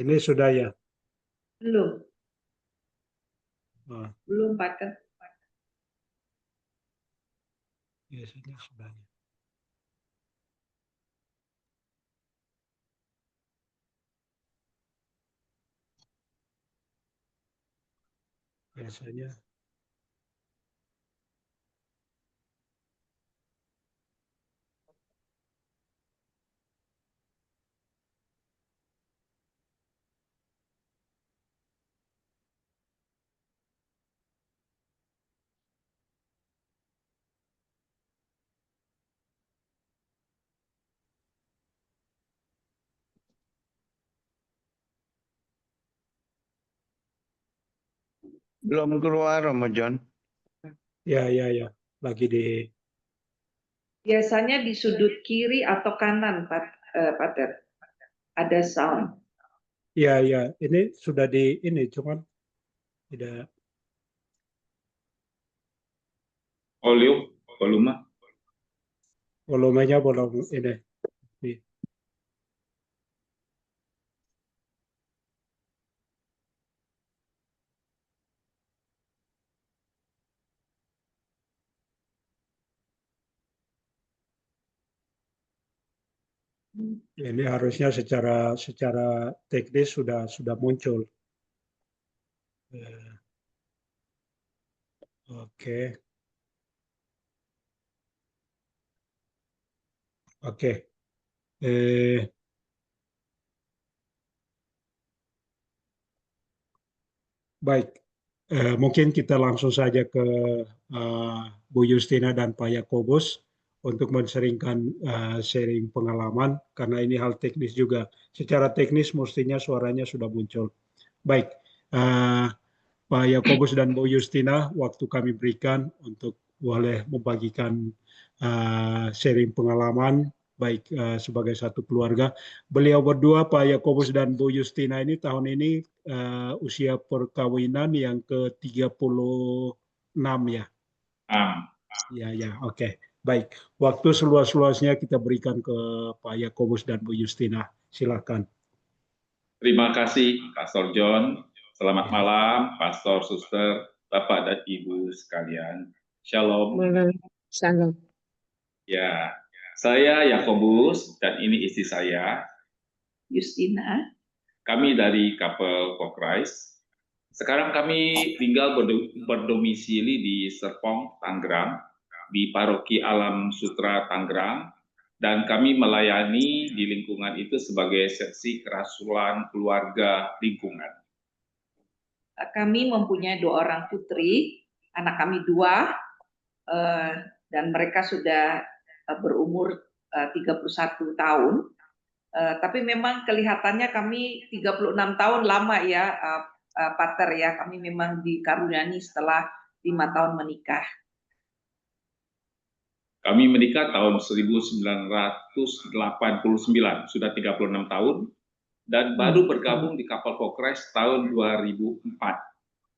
Ini sudah ya? Belum. Oh, Belum, Pak. biasanya sudah. Biasanya. Belum keluar, Om John. Ya, lagi di. Biasanya di sudut kiri atau kanan, Pater. Ada sound. Ya, ini sudah di ini, cuman tidak. Volume. Volumenya belum ini. Ini harusnya secara teknis sudah muncul. Oke. Baik. Mungkin kita langsung saja ke Bu Justina dan Pak Yakobus untuk menseringkan sharing pengalaman karena ini hal teknis juga. Secara teknis mestinya suaranya sudah muncul. Baik, Pak Yakobus dan Bu Justina, waktu kami berikan untuk boleh membagikan sharing pengalaman baik sebagai satu keluarga. Beliau berdua, Pak Yakobus dan Bu Justina ini tahun ini usia perkawinan yang ke-36 ya. Ya, oke. Baik, waktu seluas-luasnya kita berikan ke Pak Yakobus dan Bu Justina. Silakan. Terima kasih, Pastor John. Selamat malam, Pastor, Suster, Bapak dan Ibu sekalian. Shalom. Shalom. Ya, saya Yakobus dan ini istri saya, Justina. Kami dari Couple for Christ. Sekarang kami tinggal berdomisili di Serpong, Tangerang, di Paroki Alam Sutra, Tangerang, dan kami melayani di lingkungan itu sebagai seksi kerasulan keluarga lingkungan. Kami mempunyai 2 orang putri, anak kami 2, dan mereka sudah berumur 31 tahun. Tapi memang kelihatannya kami 36 tahun lama ya, Pater ya. Kami memang dikaruniai setelah 5 tahun menikah. Kami menikah tahun 1989, sudah 36 tahun, dan baru bergabung di Couple for Christ tahun 2004.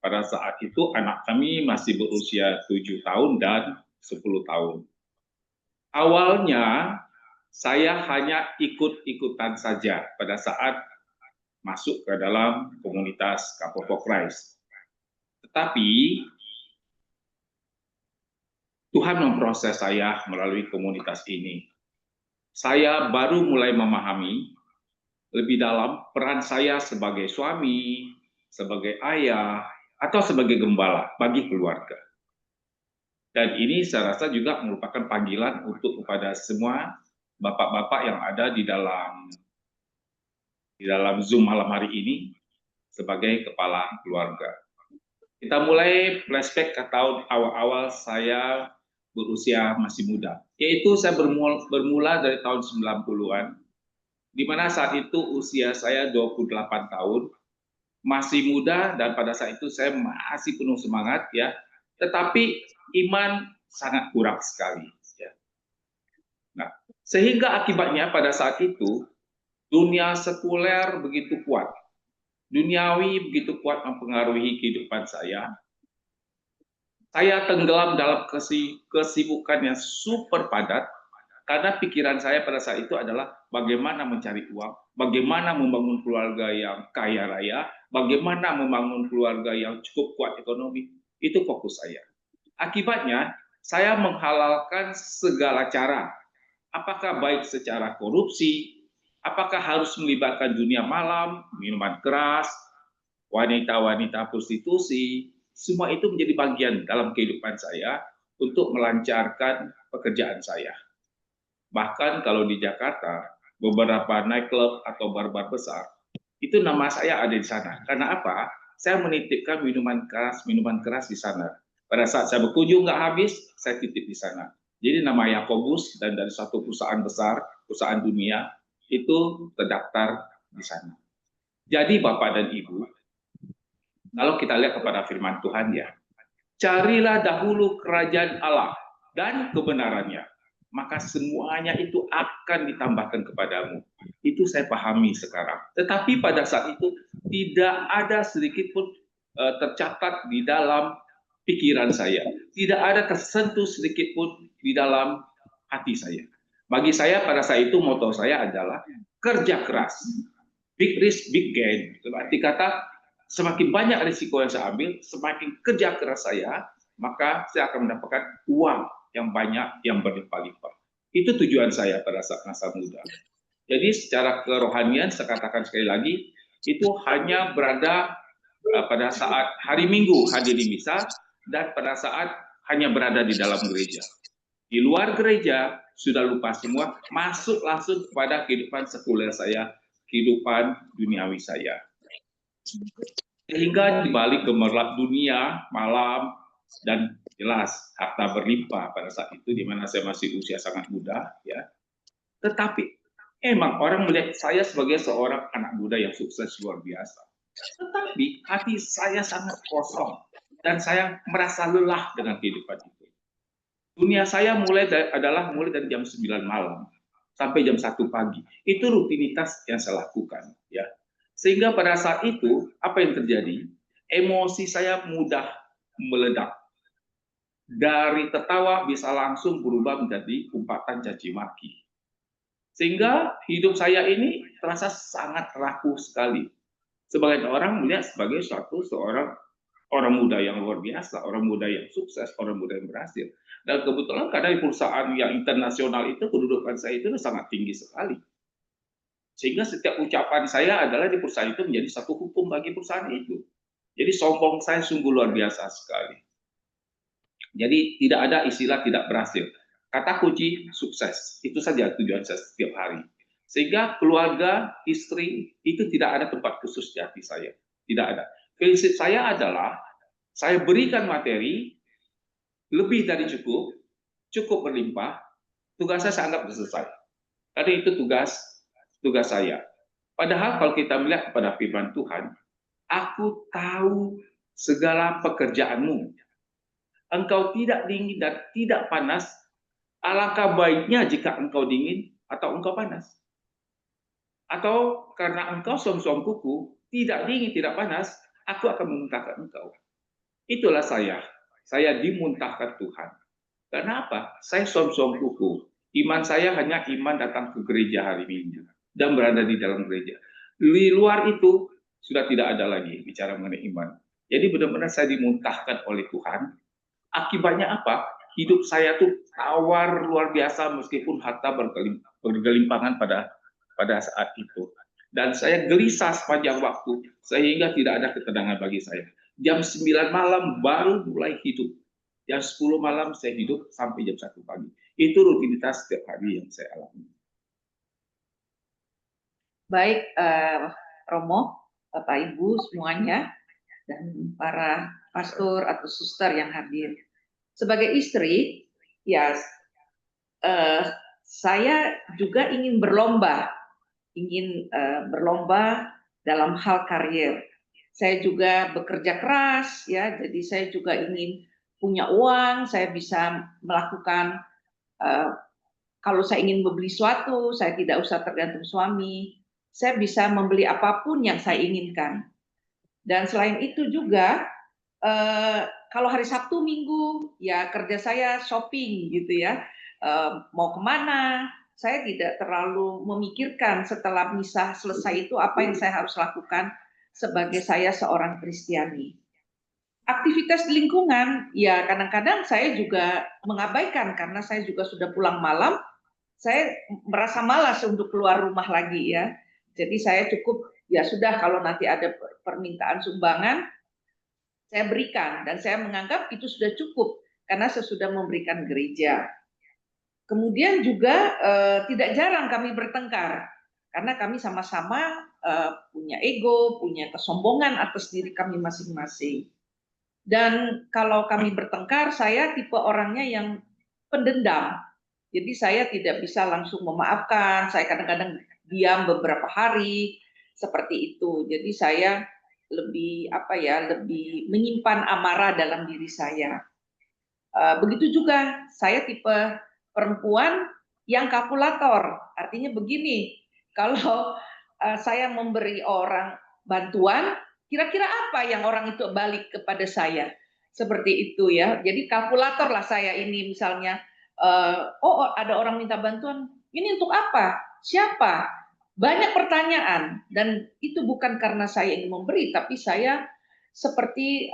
Pada saat itu anak kami masih berusia 7 tahun dan 10 tahun. Awalnya saya hanya ikut-ikutan saja pada saat masuk ke dalam komunitas Couple for Christ. Tetapi Tuhan memproses saya melalui komunitas ini. Saya baru mulai memahami lebih dalam peran saya sebagai suami, sebagai ayah, atau sebagai gembala bagi keluarga. Dan ini saya rasa juga merupakan panggilan untuk kepada semua bapak-bapak yang ada di dalam Zoom malam hari ini sebagai kepala keluarga. Kita mulai flashback ke tahun awal-awal saya berusia masih muda, yaitu saya bermula dari tahun 90-an, di mana saat itu usia saya 28 tahun, masih muda, dan pada saat itu saya masih penuh semangat ya, tetapi iman sangat kurang sekali ya. Nah, sehingga akibatnya pada saat itu dunia sekuler begitu kuat, duniawi begitu kuat mempengaruhi kehidupan saya. Saya tenggelam dalam kesibukan yang super padat, Karena pikiran saya pada saat itu adalah bagaimana mencari uang, bagaimana membangun keluarga yang kaya raya, bagaimana membangun keluarga yang cukup kuat ekonomi. Itu fokus saya. Akibatnya, saya menghalalkan segala cara. Apakah baik secara korupsi, apakah harus melibatkan dunia malam, minuman keras, wanita-wanita prostitusi, semua itu menjadi bagian dalam kehidupan saya untuk melancarkan pekerjaan saya. Bahkan kalau di Jakarta, beberapa nightclub atau bar-bar besar, itu nama saya ada di sana. Karena apa? Saya menitipkan minuman keras di sana. Pada saat saya berkunjung nggak habis, saya titip di sana. Jadi nama Yakobus dan dari satu perusahaan besar, perusahaan dunia, itu terdaftar di sana. Jadi Bapak dan Ibu, kalau kita lihat kepada firman Tuhan ya, carilah dahulu kerajaan Allah dan kebenarannya, maka semuanya itu akan ditambahkan kepadamu. Itu saya pahami sekarang. Tetapi pada saat itu tidak ada sedikit pun tercatat di dalam pikiran saya. Tidak ada tersentuh sedikit pun di dalam hati saya. Bagi saya pada saat itu moto saya adalah kerja keras. Big risk, big gain. Berarti kata semakin banyak risiko yang saya ambil, semakin kerja keras saya, maka saya akan mendapatkan uang yang banyak, yang berlimpah-limpah. Itu tujuan saya pada saat masa muda. Jadi secara kerohanian, saya katakan sekali lagi, itu hanya berada pada saat hari Minggu hadir di misa, dan pada saat hanya berada di dalam gereja. Di luar gereja, sudah lupa semua, masuk langsung kepada kehidupan sekuler saya, kehidupan duniawi saya. Sehingga dibalik gemerlap dunia, malam, dan jelas harta berlimpah pada saat itu, di mana saya masih usia sangat muda, ya. Tetapi emang orang melihat saya sebagai seorang anak muda yang sukses luar biasa. Tetapi hati saya sangat kosong dan saya merasa lelah dengan kehidupan itu. Dunia saya mulai dari jam 9 malam sampai jam 1 pagi. Itu rutinitas yang saya lakukan, ya. Sehingga pada saat itu apa yang terjadi? Emosi saya mudah meledak. Dari tertawa bisa langsung berubah menjadi umpatan caci maki. Sehingga hidup saya ini terasa sangat rapuh sekali. Sebagian orang melihat sebagai seorang muda yang luar biasa, orang muda yang sukses, orang muda yang berhasil. Dan kebetulan karena di perusahaan yang internasional itu kedudukan saya itu sangat tinggi sekali. Sehingga setiap ucapan saya adalah di perusahaan itu menjadi satu hukum bagi perusahaan itu. Jadi sombong saya sungguh luar biasa sekali. Jadi tidak ada istilah tidak berhasil. Kata kunci sukses. Itu saja tujuan saya setiap hari. Sehingga keluarga, istri, itu tidak ada tempat khusus di hati saya. Tidak ada. Prinsip saya adalah, saya berikan materi, lebih dari cukup, cukup berlimpah, tugas saya anggap selesai. Karena itu tugas saya. Padahal kalau kita melihat kepada firman Tuhan, aku tahu segala pekerjaanmu. Engkau tidak dingin dan tidak panas, alangkah baiknya jika engkau dingin atau engkau panas. Atau karena engkau som-som kuku, tidak dingin, tidak panas, aku akan memuntahkan engkau. Itulah saya dimuntahkan Tuhan. Karena apa? Saya som-som kuku. Iman saya hanya iman datang ke gereja hari Minggu dan berada di dalam gereja. Di luar itu sudah tidak ada lagi bicara mengenai iman. Jadi benar-benar saya dimuntahkan oleh Tuhan. Akibatnya apa? Hidup saya tuh tawar luar biasa meskipun harta bergelimpangan pada saat itu. Dan saya gelisah sepanjang waktu sehingga tidak ada ketenangan bagi saya. Jam 9 malam baru mulai hidup. Jam 10 malam saya hidup sampai jam 1 pagi. Itu rutinitas setiap hari yang saya alami. Baik, Romo, Bapak Ibu semuanya, dan para pastor atau suster yang hadir. Sebagai istri, ya saya juga ingin berlomba dalam hal karir. Saya juga bekerja keras, ya. Jadi saya juga ingin punya uang, saya bisa melakukan. Kalau saya ingin membeli sesuatu, saya tidak usah tergantung suami. Saya bisa membeli apapun yang saya inginkan. Dan selain itu juga, kalau hari Sabtu Minggu, ya kerja saya shopping gitu ya. mau kemana. Saya tidak terlalu memikirkan setelah misa selesai itu apa yang saya harus lakukan sebagai saya seorang Kristiani. Aktivitas di lingkungan, ya kadang-kadang saya juga mengabaikan karena saya juga sudah pulang malam, saya merasa malas untuk keluar rumah lagi ya. Jadi saya cukup, ya sudah kalau nanti ada permintaan sumbangan, saya berikan dan saya menganggap itu sudah cukup karena sesudah memberikan gereja. Kemudian juga tidak jarang kami bertengkar karena kami sama-sama punya ego, punya kesombongan atas diri kami masing-masing. Dan kalau kami bertengkar, saya tipe orangnya yang pendendam. Jadi saya tidak bisa langsung memaafkan, saya kadang-kadang diam beberapa hari seperti itu. Jadi saya lebih lebih menyimpan amarah dalam diri saya. Begitu juga saya tipe perempuan yang kalkulator. Artinya begini, kalau saya memberi orang bantuan, kira-kira apa yang orang itu balik kepada saya? Seperti itu ya. Jadi kalkulator lah saya ini misalnya, oh ada orang minta bantuan, ini untuk apa? Siapa? Banyak pertanyaan dan itu bukan karena saya ingin memberi, tapi saya seperti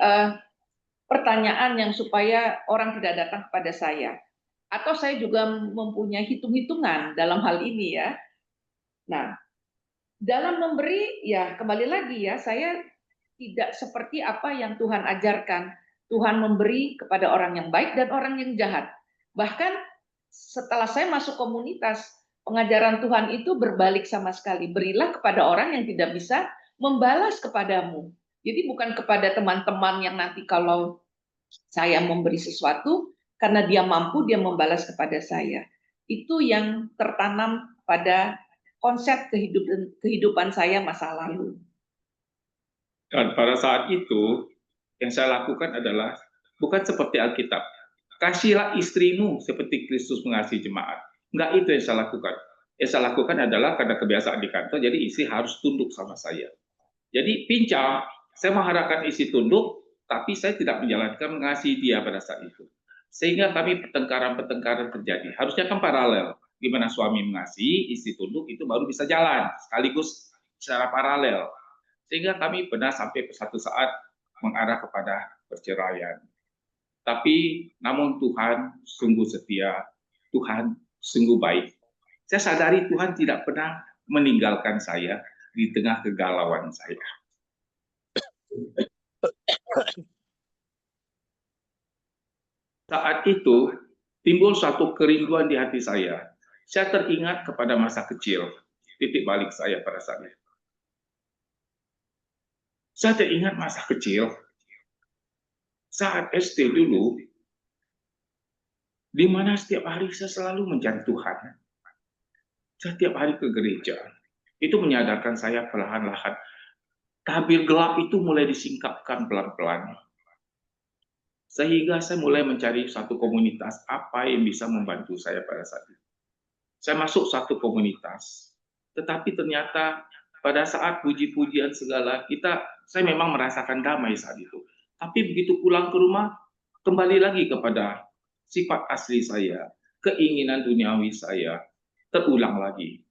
pertanyaan yang supaya orang tidak datang kepada saya. Atau saya juga mempunyai hitung-hitungan dalam hal ini ya. Nah, dalam memberi ya kembali lagi ya, saya tidak seperti apa yang Tuhan ajarkan. Tuhan memberi kepada orang yang baik dan orang yang jahat. Bahkan setelah saya masuk komunitas, pengajaran Tuhan itu berbalik sama sekali. Berilah kepada orang yang tidak bisa membalas kepadamu. Jadi bukan kepada teman-teman yang nanti kalau saya memberi sesuatu, karena dia mampu, dia membalas kepada saya. Itu yang tertanam pada konsep kehidupan saya masa lalu. Dan pada saat itu, yang saya lakukan adalah bukan seperti Alkitab. Kasihlah istrimu seperti Kristus mengasihi jemaat. Enggak itu yang saya lakukan. Yang saya lakukan adalah karena kebiasaan di kantor, jadi istri harus tunduk sama saya. Jadi pincang, saya mengharapkan istri tunduk, tapi saya tidak menjalankan mengasihi dia pada saat itu. Sehingga kami pertengkaran-pertengkaran terjadi. Harusnya kan paralel. Di mana suami mengasihi, istri tunduk, itu baru bisa jalan. Sekaligus secara paralel. Sehingga kami pernah sampai satu saat mengarah kepada perceraian. Tapi namun Tuhan sungguh setia, Tuhan sungguh baik. Saya sadari Tuhan tidak pernah meninggalkan saya di tengah kegalauan saya. Saat itu timbul suatu kerinduan di hati saya. Saya teringat kepada masa kecil, titik balik saya pada saat itu. Saya teringat masa kecil, saat SD dulu, di mana setiap hari saya selalu mencari Tuhan. Setiap hari ke gereja. Itu menyadarkan saya perlahan-lahan. Tabir gelap itu mulai disingkapkan pelan-pelan. Sehingga saya mulai mencari satu komunitas apa yang bisa membantu saya pada saat itu. Saya masuk satu komunitas, tetapi ternyata pada saat puji-pujian segala, saya memang merasakan damai saat itu. Tapi begitu pulang ke rumah, kembali lagi kepada sifat asli saya, keinginan duniawi saya, terulang lagi.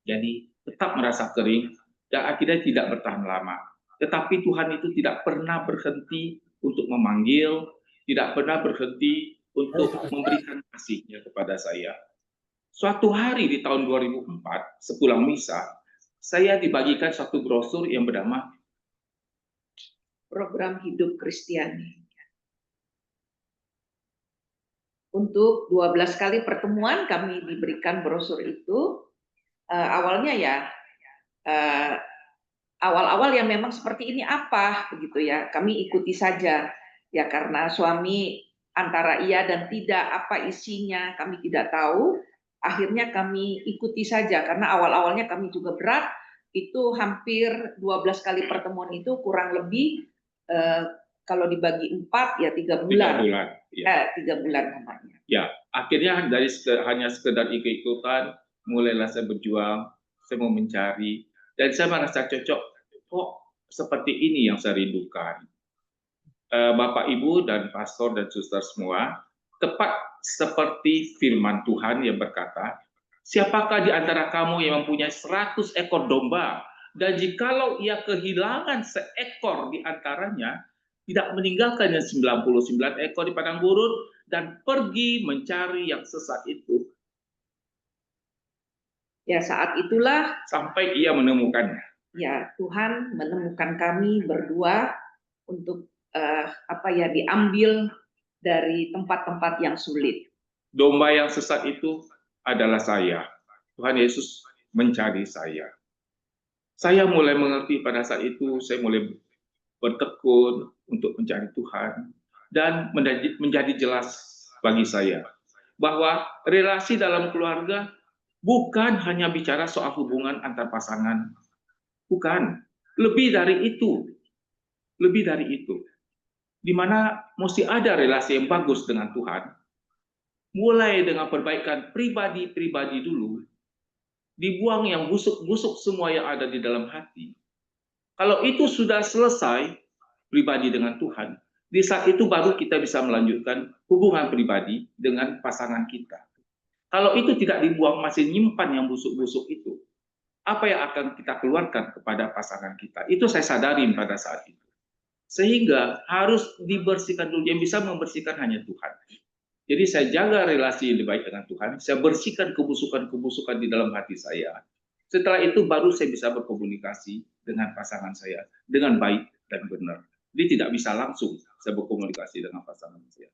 Jadi tetap merasa kering, dan akhirnya tidak bertahan lama. Tetapi Tuhan itu tidak pernah berhenti untuk memanggil, tidak pernah berhenti untuk memberikan kasih-Nya kepada saya. Suatu hari di tahun 2004, sepulang misa, saya dibagikan satu brosur yang bernama Program Hidup Kristiani. Untuk 12 kali pertemuan kami diberikan brosur itu. Awalnya ya, awal-awal yang memang seperti ini apa, begitu ya, kami ikuti saja. Ya karena suami antara iya dan tidak, apa isinya kami tidak tahu, akhirnya kami ikuti saja, karena awal-awalnya kami juga berat, itu hampir 12 kali pertemuan itu kurang lebih, kalau dibagi 4 ya 3 bulan. 3 bulan. Ya. 3 bulan namanya. Ya, akhirnya dari hanya sekedar ikut-ikutan, mulailah saya berjuang, saya mau mencari, dan saya merasa cocok, kok seperti ini yang saya rindukan. Bapak, Ibu, dan pastor dan suster semua, tepat seperti firman Tuhan yang berkata, siapakah di antara kamu yang mempunyai 100 ekor domba, dan jikalau ia kehilangan seekor di antaranya, tidak meninggalkan yang 99 ekor di padang gurun, dan pergi mencari yang sesat itu, Ya, saat itulah sampai ia menemukannya. ya Tuhan menemukan kami berdua untuk diambil dari tempat-tempat yang sulit. Domba yang sesat itu adalah saya. Tuhan Yesus mencari saya. Saya mulai mengerti pada saat itu, saya mulai bertekun untuk mencari Tuhan, dan menjadi jelas bagi saya bahwa relasi dalam keluarga bukan hanya bicara soal hubungan antar pasangan, bukan, lebih dari itu, di mana mesti ada relasi yang bagus dengan Tuhan, mulai dengan perbaikan pribadi-pribadi dulu, dibuang yang busuk-busuk semua yang ada di dalam hati. Kalau itu sudah selesai, pribadi dengan Tuhan, di saat itu baru kita bisa melanjutkan hubungan pribadi dengan pasangan kita. Kalau itu tidak dibuang, masih nyimpan yang busuk-busuk itu, apa yang akan kita keluarkan kepada pasangan kita? Itu saya sadarin pada saat itu. Sehingga harus dibersihkan dulu. Yang bisa membersihkan hanya Tuhan. Jadi saya jaga relasi yang lebih baik dengan Tuhan, saya bersihkan kebusukan-kebusukan di dalam hati saya. Setelah itu baru saya bisa berkomunikasi dengan pasangan saya dengan baik dan benar. Jadi tidak bisa langsung saya berkomunikasi dengan pasangan saya.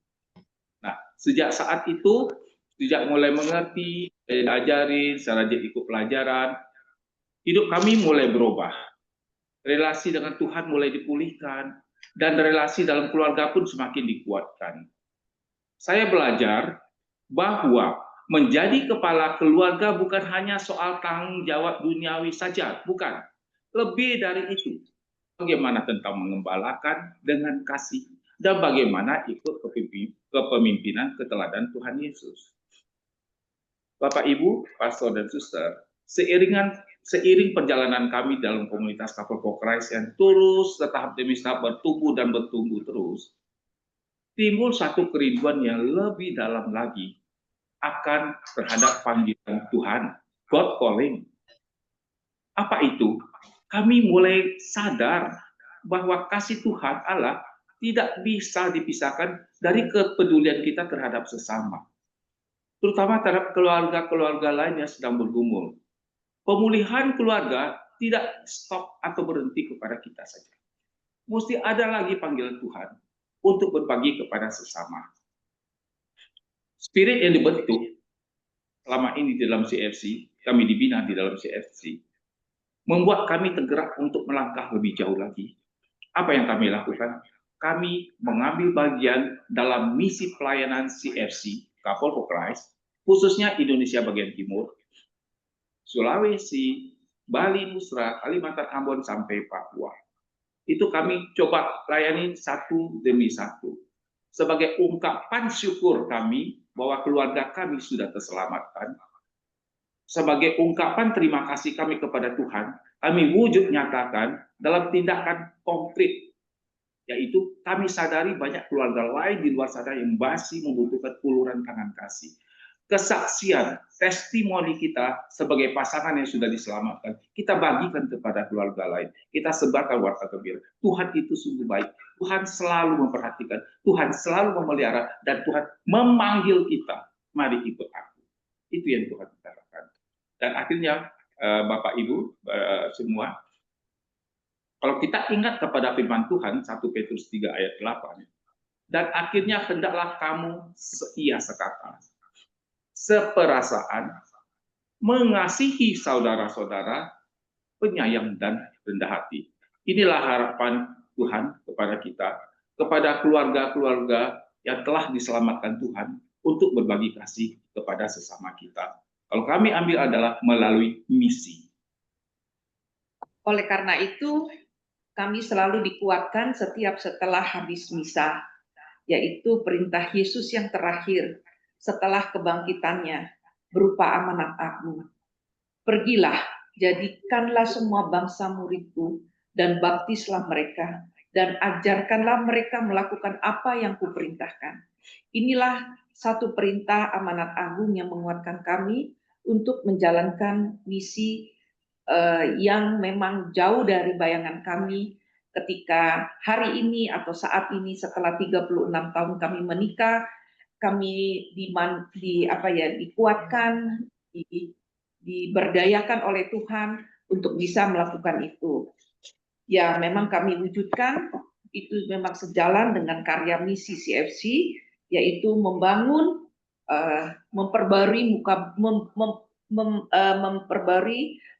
Nah, sejak saat itu, sejak mulai mengerti, saya diajarin, saya rajin ikut pelajaran, hidup kami mulai berubah. Relasi dengan Tuhan mulai dipulihkan, dan relasi dalam keluarga pun semakin dikuatkan. Saya belajar bahwa menjadi kepala keluarga bukan hanya soal tanggung jawab duniawi saja, bukan. Lebih dari itu, bagaimana tentang mengembalakan dengan kasih, dan bagaimana ikut kepemimpinan keteladanan Tuhan Yesus. Bapak, Ibu, Pastor, dan Suster, seiring perjalanan kami dalam komunitas Couple for Christ yang terus tahap demi tahap bertumbuh dan bertumbuh terus, timbul satu kerinduan yang lebih dalam lagi akan terhadap panggilan Tuhan, God calling. Apa itu? Kami mulai sadar bahwa kasih Tuhan Allah tidak bisa dipisahkan dari kepedulian kita terhadap sesama, terutama terhadap keluarga-keluarga lain yang sedang bergumul. Pemulihan keluarga tidak stop atau berhenti kepada kita saja. Mesti ada lagi panggilan Tuhan untuk berbagi kepada sesama. Spirit yang dibentuk selama ini di dalam CFC, kami dibina di dalam CFC, membuat kami tergerak untuk melangkah lebih jauh lagi. Apa yang kami lakukan? Kami mengambil bagian dalam misi pelayanan CFC, Couple for Christ, khususnya Indonesia bagian timur, Sulawesi, Bali, Nusra, Kalimantan, Ambon, sampai Papua. Itu kami coba layani satu demi satu. Sebagai ungkapan syukur kami bahwa keluarga kami sudah terselamatkan. Sebagai ungkapan terima kasih kami kepada Tuhan, kami wujud nyatakan dalam tindakan konkret. Yaitu kami sadari banyak keluarga lain di luar sana yang masih membutuhkan uluran tangan kasih. Kesaksian, testimoni kita sebagai pasangan yang sudah diselamatkan, kita bagikan kepada keluarga lain. Kita sebarkan warta gembira. Tuhan itu sungguh baik. Tuhan selalu memperhatikan. Tuhan selalu memelihara. Dan Tuhan memanggil kita. Mari ikut aku. Itu yang Tuhan katakan. Dan akhirnya, Bapak Ibu semua, kalau kita ingat kepada firman Tuhan, 1 Petrus 3 ayat 8, dan akhirnya hendaklah kamu seia sekata, seperasaan, mengasihi saudara-saudara, penyayang dan rendah hati. Inilah harapan Tuhan kepada kita, kepada keluarga-keluarga yang telah diselamatkan Tuhan untuk berbagi kasih kepada sesama kita. Kalau kami ambil adalah melalui misi. Oleh karena itu, kami selalu dikuatkan setiap setelah habis misa, yaitu perintah Yesus yang terakhir setelah kebangkitannya berupa amanat agung. Pergilah, jadikanlah semua bangsa muridku, dan baptislah mereka, dan ajarkanlah mereka melakukan apa yang kuperintahkan. Inilah satu perintah amanat agung yang menguatkan kami untuk menjalankan misi yang memang jauh dari bayangan kami ketika hari ini atau saat ini setelah 36 tahun kami menikah, kami dikuatkan, diberdayakan oleh Tuhan untuk bisa melakukan itu. Ya, memang kami wujudkan itu memang sejalan dengan karya misi CFC, yaitu membangun, memperbarui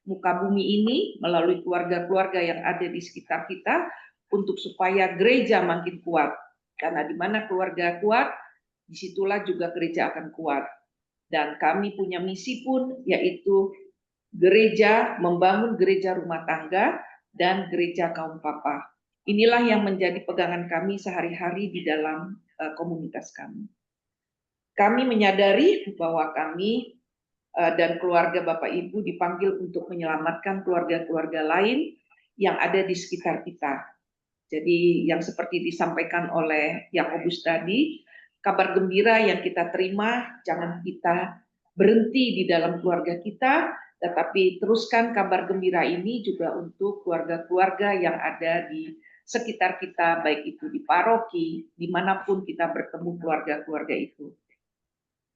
muka bumi ini melalui keluarga-keluarga yang ada di sekitar kita untuk supaya gereja makin kuat. Karena di mana keluarga kuat, disitulah juga gereja akan kuat. Dan kami punya misi pun, yaitu membangun gereja rumah tangga dan gereja kaum papa. Inilah yang menjadi pegangan kami sehari-hari di dalam komunitas kami. Kami menyadari bahwa kami dan keluarga Bapak Ibu dipanggil untuk menyelamatkan keluarga-keluarga lain yang ada di sekitar kita. Jadi yang seperti disampaikan oleh Yakobus tadi, kabar gembira yang kita terima, jangan kita berhenti di dalam keluarga kita, tetapi teruskan kabar gembira ini juga untuk keluarga-keluarga yang ada di sekitar kita, baik itu di paroki, dimanapun kita bertemu keluarga-keluarga itu.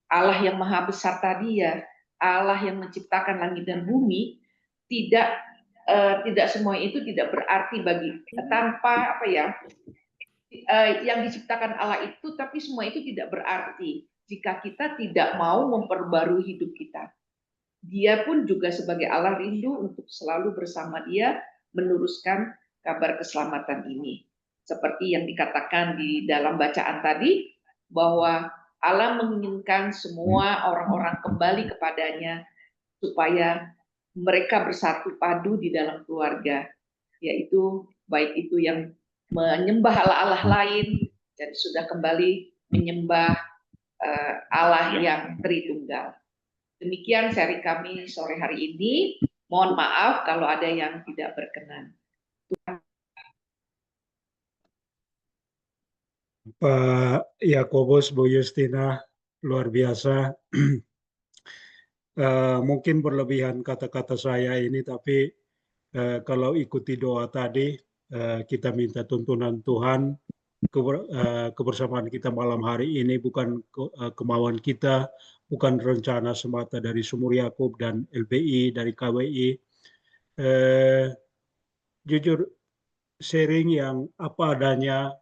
Allah yang maha besar tadi ya, Allah yang menciptakan langit dan bumi, tidak semua itu tidak berarti tanpa yang diciptakan Allah itu, tapi semua itu tidak berarti jika kita tidak mau memperbarui hidup kita. Dia pun juga sebagai Allah rindu untuk selalu bersama Dia meneruskan kabar keselamatan ini. Seperti yang dikatakan di dalam bacaan tadi, bahwa Allah menginginkan semua orang-orang kembali kepadanya supaya mereka bersatu padu di dalam keluarga, yaitu baik itu yang menyembah Allah lain dan sudah kembali menyembah Allah yang Tritunggal. Demikian seri kami sore hari ini. Mohon maaf kalau ada yang tidak berkenan. Pak Yakobus, Bu Justina, luar biasa. Mungkin berlebihan kata-kata saya ini, tapi kalau ikuti doa tadi, kita minta tuntunan Tuhan, kebersamaan kita malam hari ini bukan kemauan kita, bukan rencana semata dari Sumur Yakub dan LBI, dari KWI. Jujur, sharing yang apa adanya,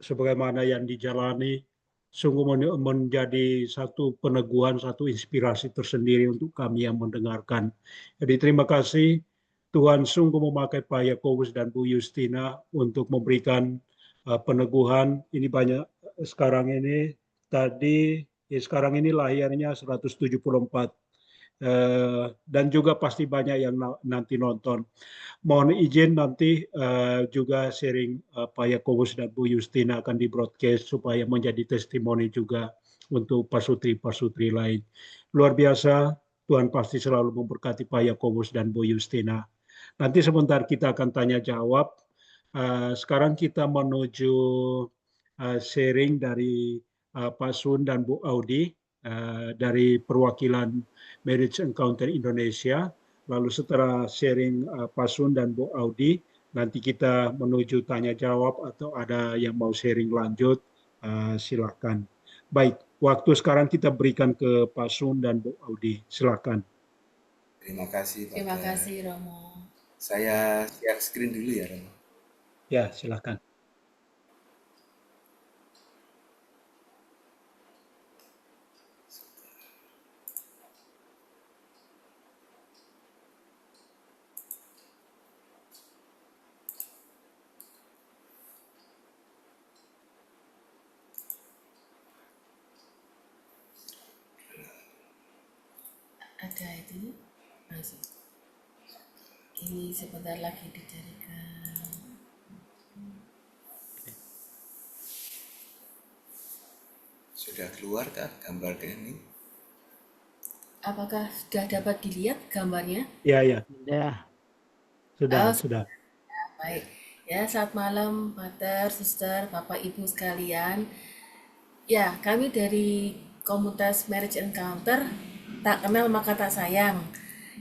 sebagaimana yang dijalani, sungguh menjadi satu peneguhan, satu inspirasi tersendiri untuk kami yang mendengarkan. Jadi terima kasih, Tuhan sungguh memakai Pak Yakobus dan Bu Justina untuk memberikan peneguhan. Ini banyak sekarang ini, sekarang ini lahirnya 174. Dan juga pasti banyak yang nanti nonton. Mohon izin nanti juga sharing Pak Yakobus dan Bu Justina akan di broadcast supaya menjadi testimoni juga untuk pasutri-pasutri lain. Luar biasa, Tuhan pasti selalu memberkati Pak Yakobus dan Bu Justina. Nanti sebentar kita akan tanya jawab. Sekarang kita menuju sharing dari Pak Sun dan Bu Audi dari perwakilan Marriage Encounter Indonesia. Lalu setelah sharing Pak Sun dan Bu Audi, nanti kita menuju tanya jawab atau ada yang mau sharing lanjut, silakan. Baik, waktu sekarang kita berikan ke Pak Sun dan Bu Audi. Silakan. Terima kasih, Pak. Terima kasih, Romo. Saya share screen dulu ya, Romo. Ya, silakan. Ada itu masuk. Ini sebentar lagi dicarikan. Sudah keluar kah gambar ini? Apakah sudah dapat dilihat gambarnya? Ya. Sudah. Baik. Ya, selamat malam, Pater, Suster, Bapak, Ibu sekalian. Ya, kami dari komunitas Marriage Encounter, tak kenal maka tak sayang.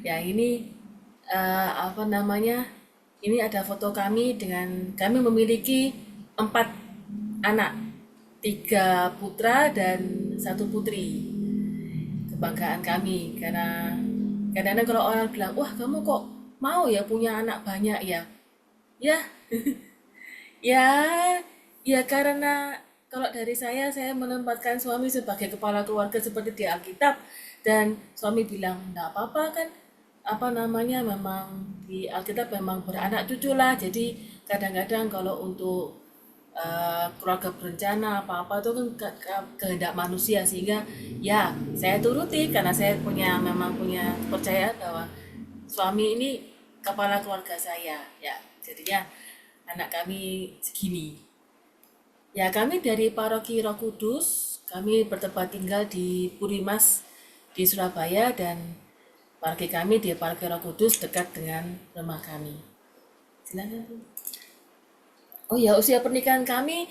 Ya, ini apa namanya? Ini ada foto kami dengan kami memiliki 4 anak, 3 putra dan 1 putri. Kebanggaan kami karena kadang-kadang kalau orang bilang, wah kamu kok mau ya punya anak banyak ya? Ya, ya, ya karena kalau dari saya menempatkan suami sebagai kepala keluarga seperti di Alkitab dan suami bilang enggak apa-apa kan apa namanya memang di Alkitab memang beranak cucu lah jadi kadang-kadang kalau untuk keluarga berencana apa-apa itu kan kehendak manusia sehingga ya saya turuti karena saya memang punya percaya bahwa suami ini kepala keluarga saya ya jadinya anak kami segini. Ya, kami dari Paroki Roh Kudus, kami bertempat tinggal di Purimas di Surabaya dan paroki kami di Paroki Roh Kudus dekat dengan rumah kami. Silakan, Bu. Oh ya, usia pernikahan kami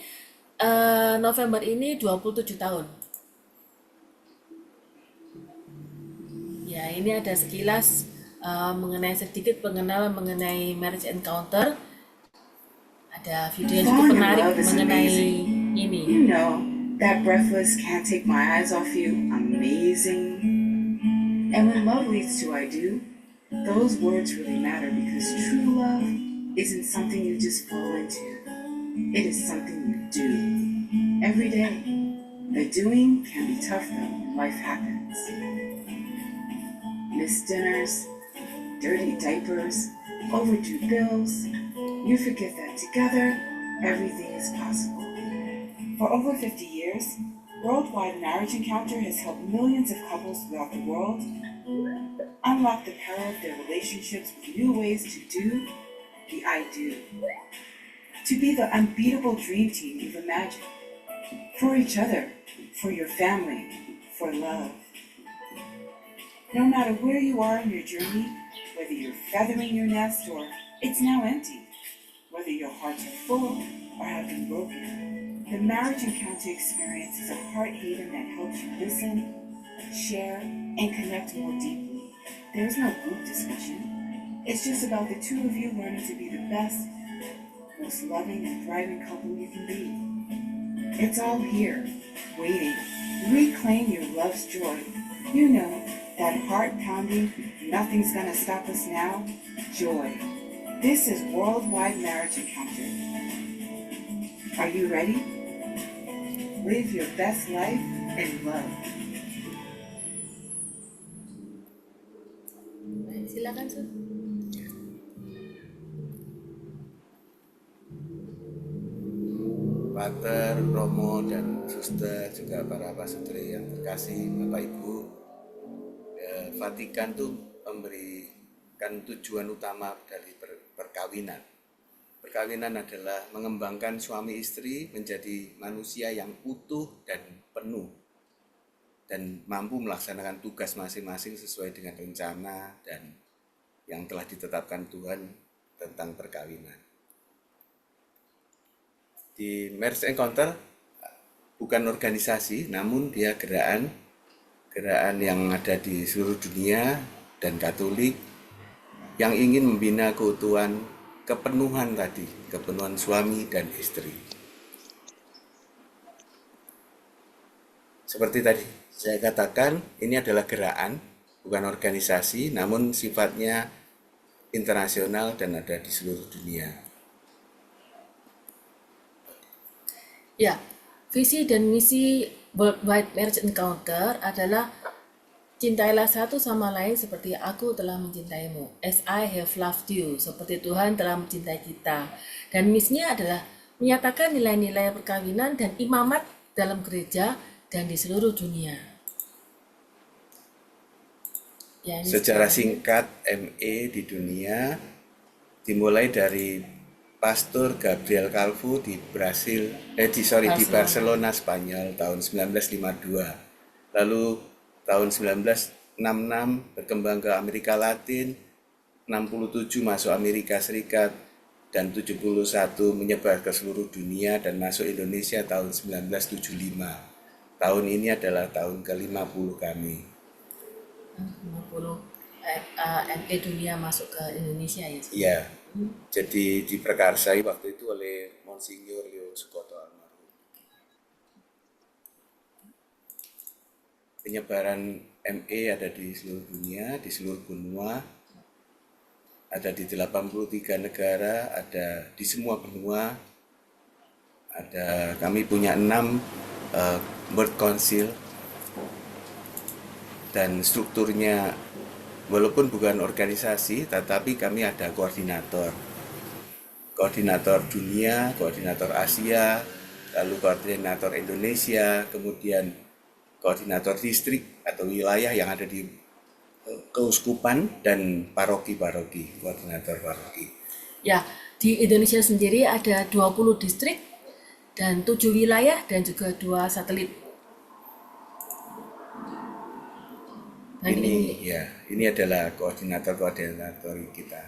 November ini 27 tahun. Ya, ini ada sekilas sedikit pengenalan mengenai Marriage Encounter. Ada video yang cukup menarik mengenai ini. You know, that breathless can't take my eyes off you, amazing. And when love leads to I do, those words really matter because true love isn't something you just fall into. It is something you do every day. The doing can be tough though, life happens. Missed dinners, dirty diapers, overdue bills. You forget that together, everything is possible. For over 50 years, Worldwide Marriage Encounter has helped millions of couples throughout the world unlock the power of their relationships with new ways to do the I do. To be the unbeatable dream team you've imagined. For each other, for your family, for love. No matter where you are in your journey, whether you're feathering your nest or it's now empty, whether your hearts are full or have been broken, the Marriage Encounter experience is a heart haven that helps you listen, share, and connect more deeply. There's no group discussion. It's just about the two of you learning to be the best, most loving and thriving couple you can be. It's all here, waiting. Reclaim your love's joy. You know, that heart pounding, nothing's gonna stop us now, joy. This is Worldwide Marriage Encounter. Are you ready? Live your best life in love. Baik, silakan, Sur. Pater, Romo, dan Suster, juga para pasutri yang terkasih, Bapak Ibu. Vatikan tuh memberikan tujuan utama dari perkawinan. Perkawinan adalah mengembangkan suami istri menjadi manusia yang utuh dan penuh dan mampu melaksanakan tugas masing-masing sesuai dengan rencana dan yang telah ditetapkan Tuhan tentang perkawinan. Di Marriage Encounter bukan organisasi, namun dia gerakan yang ada di seluruh dunia dan Katolik yang ingin membina keutuhan kepenuhan tadi, kepenuhan suami dan istri. Seperti tadi saya katakan, ini adalah gerakan, bukan organisasi, namun sifatnya internasional dan ada di seluruh dunia. Ya, visi dan misi Worldwide Marriage Encounter adalah cintailah satu sama lain seperti aku telah mencintaimu. As I have loved you, seperti Tuhan telah mencintai kita. Dan misinya adalah menyatakan nilai-nilai perkawinan dan imamat dalam gereja dan di seluruh dunia. Ya, secara singkat, ME di dunia dimulai dari Pastor Gabriel Calvo di di Barcelona, Spanyol tahun 1952. Lalu tahun 1966 berkembang ke Amerika Latin, 67 masuk Amerika Serikat, dan 71 menyebar ke seluruh dunia dan masuk Indonesia tahun 1975. tahun ini adalah tahun ke-50 kami. 50 ME dunia masuk ke Indonesia ya. Iya, jadi diprakarsai waktu itu oleh Monsinyur Leo Sukoto almarhum. Penyebaran ME ada di seluruh dunia, di seluruh benua, ada di 83 negara, ada di semua benua. Kami punya 6 World Council, dan strukturnya walaupun bukan organisasi, tetapi kami ada koordinator dunia, koordinator Asia, lalu koordinator Indonesia, kemudian koordinator distrik atau wilayah yang ada di keuskupan, dan paroki-paroki, koordinator paroki. Ya, di Indonesia sendiri ada 20 distrik dan 7 wilayah dan juga 2 satelit. Dan Ini adalah koordinator kita.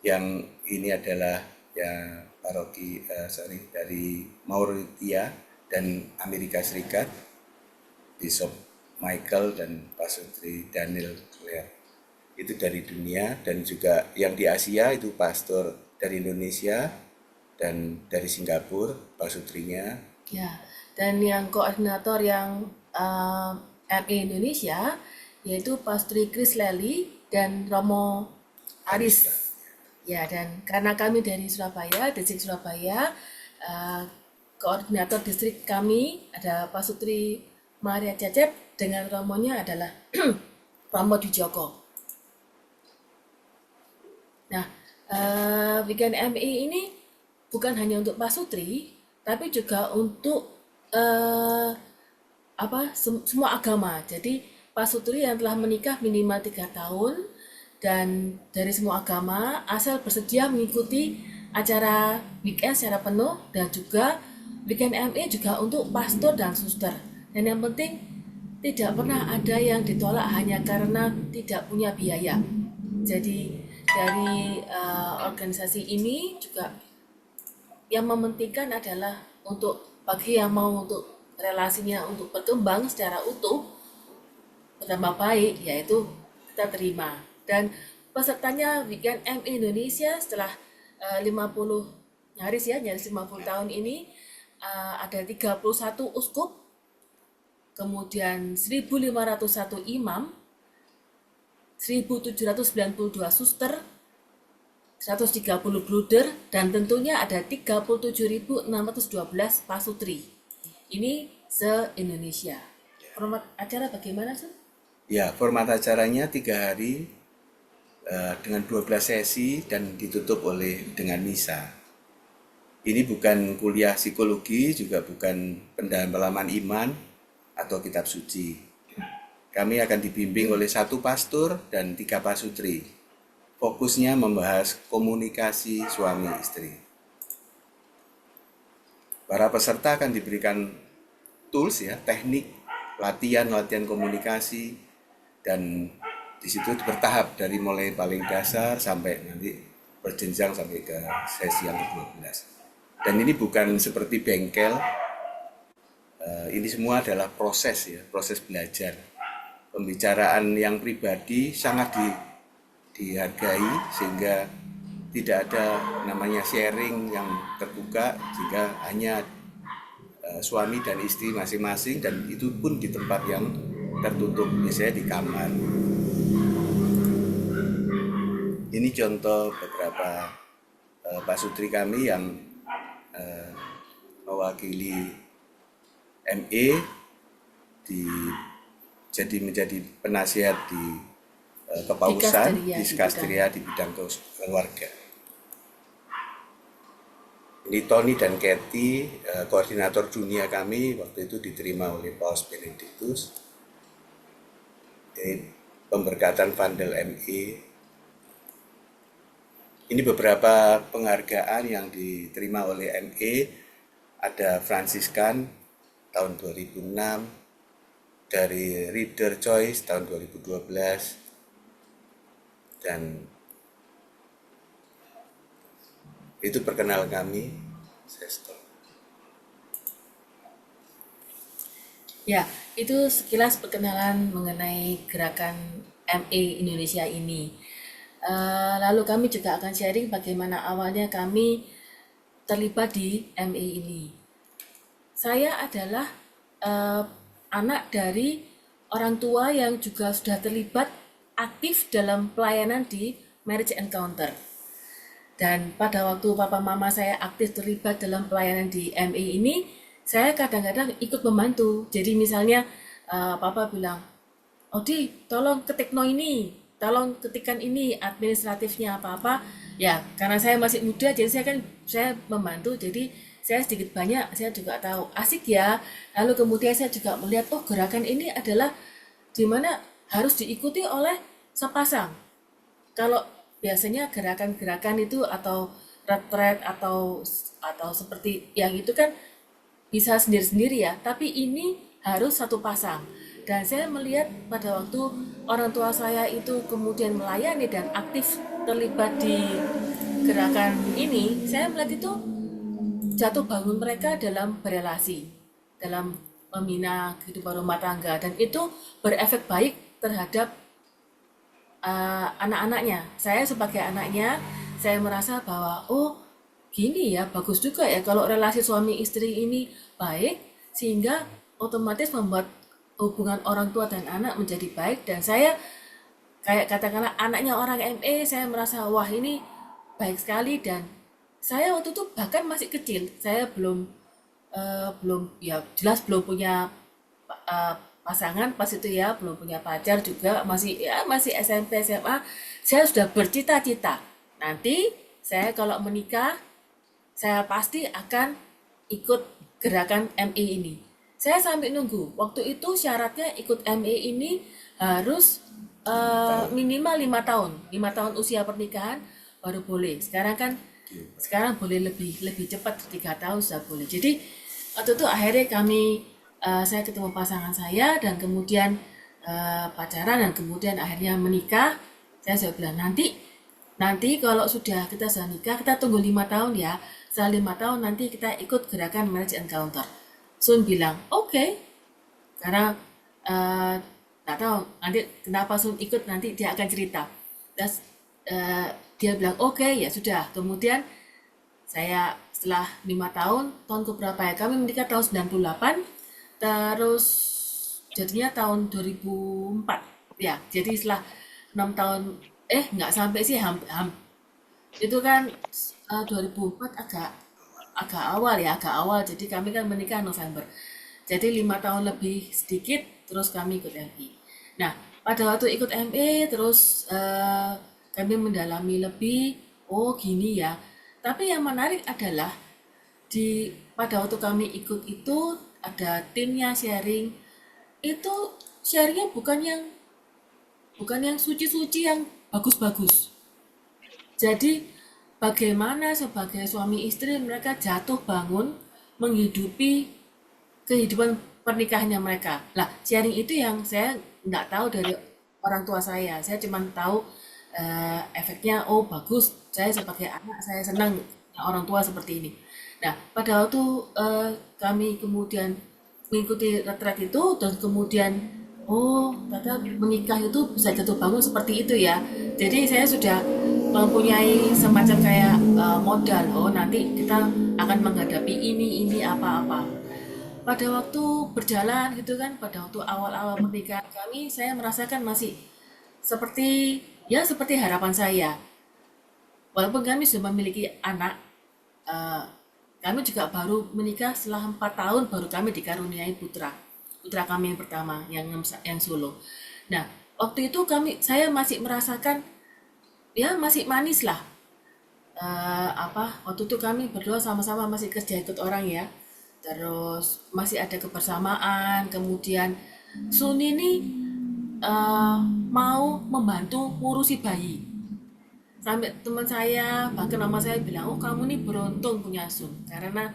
Yang ini adalah paroki dari Mauritius dan Amerika Serikat, Bishop Michael dan Pasutri Daniel Claire. Itu dari dunia, dan juga yang di Asia itu pastor dari Indonesia dan dari Singapura, pasutrinya. Ya, dan yang koordinator yang ME Indonesia yaitu Pastri Chris Lely dan Romo Aris. Ya, dan karena kami dari Surabaya, distrik Surabaya, koordinator distrik kami ada Pasutri Maria Cecep dengan Romonya adalah Romo Dijoko. Nah, weekend MI ini bukan hanya untuk pasutri, tapi juga untuk semua agama. Jadi pasutri yang telah menikah minimal 3 tahun dan dari semua agama asal bersedia mengikuti acara weekend secara penuh, dan juga weekend MI juga untuk pastor dan suster. Dan yang penting tidak pernah ada yang ditolak hanya karena tidak punya biaya. Jadi dari organisasi ini juga yang mementingkan adalah untuk bagi yang mau untuk relasinya untuk berkembang secara utuh bernama baik, yaitu kita terima. Dan pesertanya weekend MI Indonesia setelah 50 nyaris 50 tahun ini ada 31 uskup, kemudian 1.501 imam, 1.792 suster, 130 bruder, dan tentunya ada 37.612 pasutri. Ini se-Indonesia. Format acara bagaimana, Sun? Ya, format acaranya 3 hari dengan 12 sesi dan ditutup dengan misa. Ini bukan kuliah psikologi, juga bukan pendalaman iman atau kitab suci. Kami akan dibimbing oleh 1 pastor dan 3 pasutri. Fokusnya membahas komunikasi suami istri. Para peserta akan diberikan tools teknik, latihan komunikasi, dan di situ bertahap dari mulai paling dasar sampai nanti berjenjang sampai ke sesi yang ke-12. Dan ini bukan seperti bengkel, ini semua adalah proses belajar. Pembicaraan yang pribadi sangat dihargai, sehingga tidak ada namanya sharing yang terbuka, sehingga hanya suami dan istri masing-masing, dan itu pun di tempat yang tertutup, misalnya di kamar. Ini contoh beberapa pasutri kami yang mewakili ME menjadi penasihat di kepausan, di Skasteria di bidang keluarga. Ini Tony dan Kathy, koordinator dunia kami, waktu itu diterima oleh Paus Benedictus. Ini pemberkatan Vandel ME. Ini beberapa penghargaan yang diterima oleh ME. Ada Fransiskan tahun 2006, dari Reader Choice tahun 2012, dan itu perkenal kami. Ya, itu sekilas perkenalan mengenai gerakan MA Indonesia ini. Lalu kami juga akan sharing bagaimana awalnya kami terlibat di MA ini. Saya adalah eh, anak dari orang tua yang juga sudah terlibat aktif dalam pelayanan di Marriage Encounter. Dan pada waktu papa mama saya aktif terlibat dalam pelayanan di MA ini, saya kadang-kadang ikut membantu. Jadi misalnya papa bilang, Odi, tolong ketik no ini, tolong ketikkan ini administratifnya apa-apa. Ya, karena saya masih muda, jadi saya membantu. Jadi saya sedikit banyak, saya juga tahu asik ya. Lalu kemudian saya juga melihat, oh gerakan ini adalah di mana harus diikuti oleh sepasang. Kalau biasanya gerakan-gerakan itu atau retret atau seperti yang itu kan bisa sendiri-sendiri ya, tapi ini harus satu pasang. Dan saya melihat pada waktu orang tua saya itu kemudian melayani dan aktif terlibat di gerakan ini, saya melihat itu jatuh bangun mereka dalam berelasi, dalam membina kehidupan rumah tangga, dan itu berefek baik terhadap anak-anaknya. Saya sebagai anaknya, saya merasa bahwa oh gini ya, bagus juga ya kalau relasi suami istri ini baik, sehingga otomatis membuat hubungan orang tua dan anak menjadi baik. Dan saya kayak katakanlah anaknya orang MA, saya merasa wah ini baik sekali. Dan saya waktu itu bahkan masih kecil, saya belum ya jelas belum punya uh, pasangan pas itu ya, belum punya pacar juga, masih SMP SMA. Saya sudah bercita-cita nanti saya kalau menikah saya pasti akan ikut gerakan MA ini. Saya sampai nunggu waktu itu syaratnya ikut MA ini harus minimal 5 tahun usia pernikahan baru boleh. Sekarang boleh lebih cepat, 3 tahun sudah boleh. Jadi waktu itu akhirnya saya ketemu pasangan saya dan kemudian pacaran dan kemudian akhirnya menikah. Saya sudah bilang nanti kalau kita sudah nikah kita tunggu 5 tahun ya. Setelah 5 tahun nanti kita ikut gerakan Marriage Encounter. Sun bilang oke. Karena nggak tahu nanti kenapa Sun ikut, nanti dia akan cerita. Terus dia bilang oke, ya sudah. Kemudian saya setelah 5 tahun keberapa ya, kami menikah tahun 98, terus jadinya tahun 2004 ya. Jadi setelah 6 tahun, nggak sampai sih, itu kan 2004 agak awal. Jadi kami kan menikah November. Jadi 5 tahun lebih sedikit, terus kami ikut MA. Nah, pada waktu ikut MA, terus kami mendalami lebih, oh gini ya. Tapi yang menarik adalah pada waktu kami ikut itu ada timnya sharing. Itu sharingnya bukan yang suci-suci yang bagus-bagus. Jadi bagaimana sebagai suami istri mereka jatuh bangun menghidupi kehidupan pernikahannya mereka. Lah, sharing itu yang saya nggak tahu dari orang tua saya. Saya cuma tahu efeknya, oh bagus, saya sebagai anak saya senang orang tua seperti ini. Nah, pada waktu kami kemudian mengikuti retret itu dan kemudian oh ternyata menikah itu bisa jatuh bangun seperti itu ya. Jadi saya sudah mempunyai semacam kayak modal, oh nanti kita akan menghadapi ini apa-apa. Pada waktu berjalan gitu kan, pada waktu awal-awal pernikahan kami, saya merasakan masih seperti harapan saya. Walaupun kami sudah memiliki anak, kami juga baru menikah setelah 4 tahun baru kami dikaruniai putra kami yang pertama, yang sulung. Nah, waktu itu saya masih merasakan ya masih manis lah. Waktu itu kami berdua sama-sama masih kerja ikut orang ya, terus masih ada kebersamaan. Kemudian Sun ini mau membantu ngurusi bayi. Sampai teman saya, bahkan mama saya bilang, oh kamu nih beruntung punya Sun, karena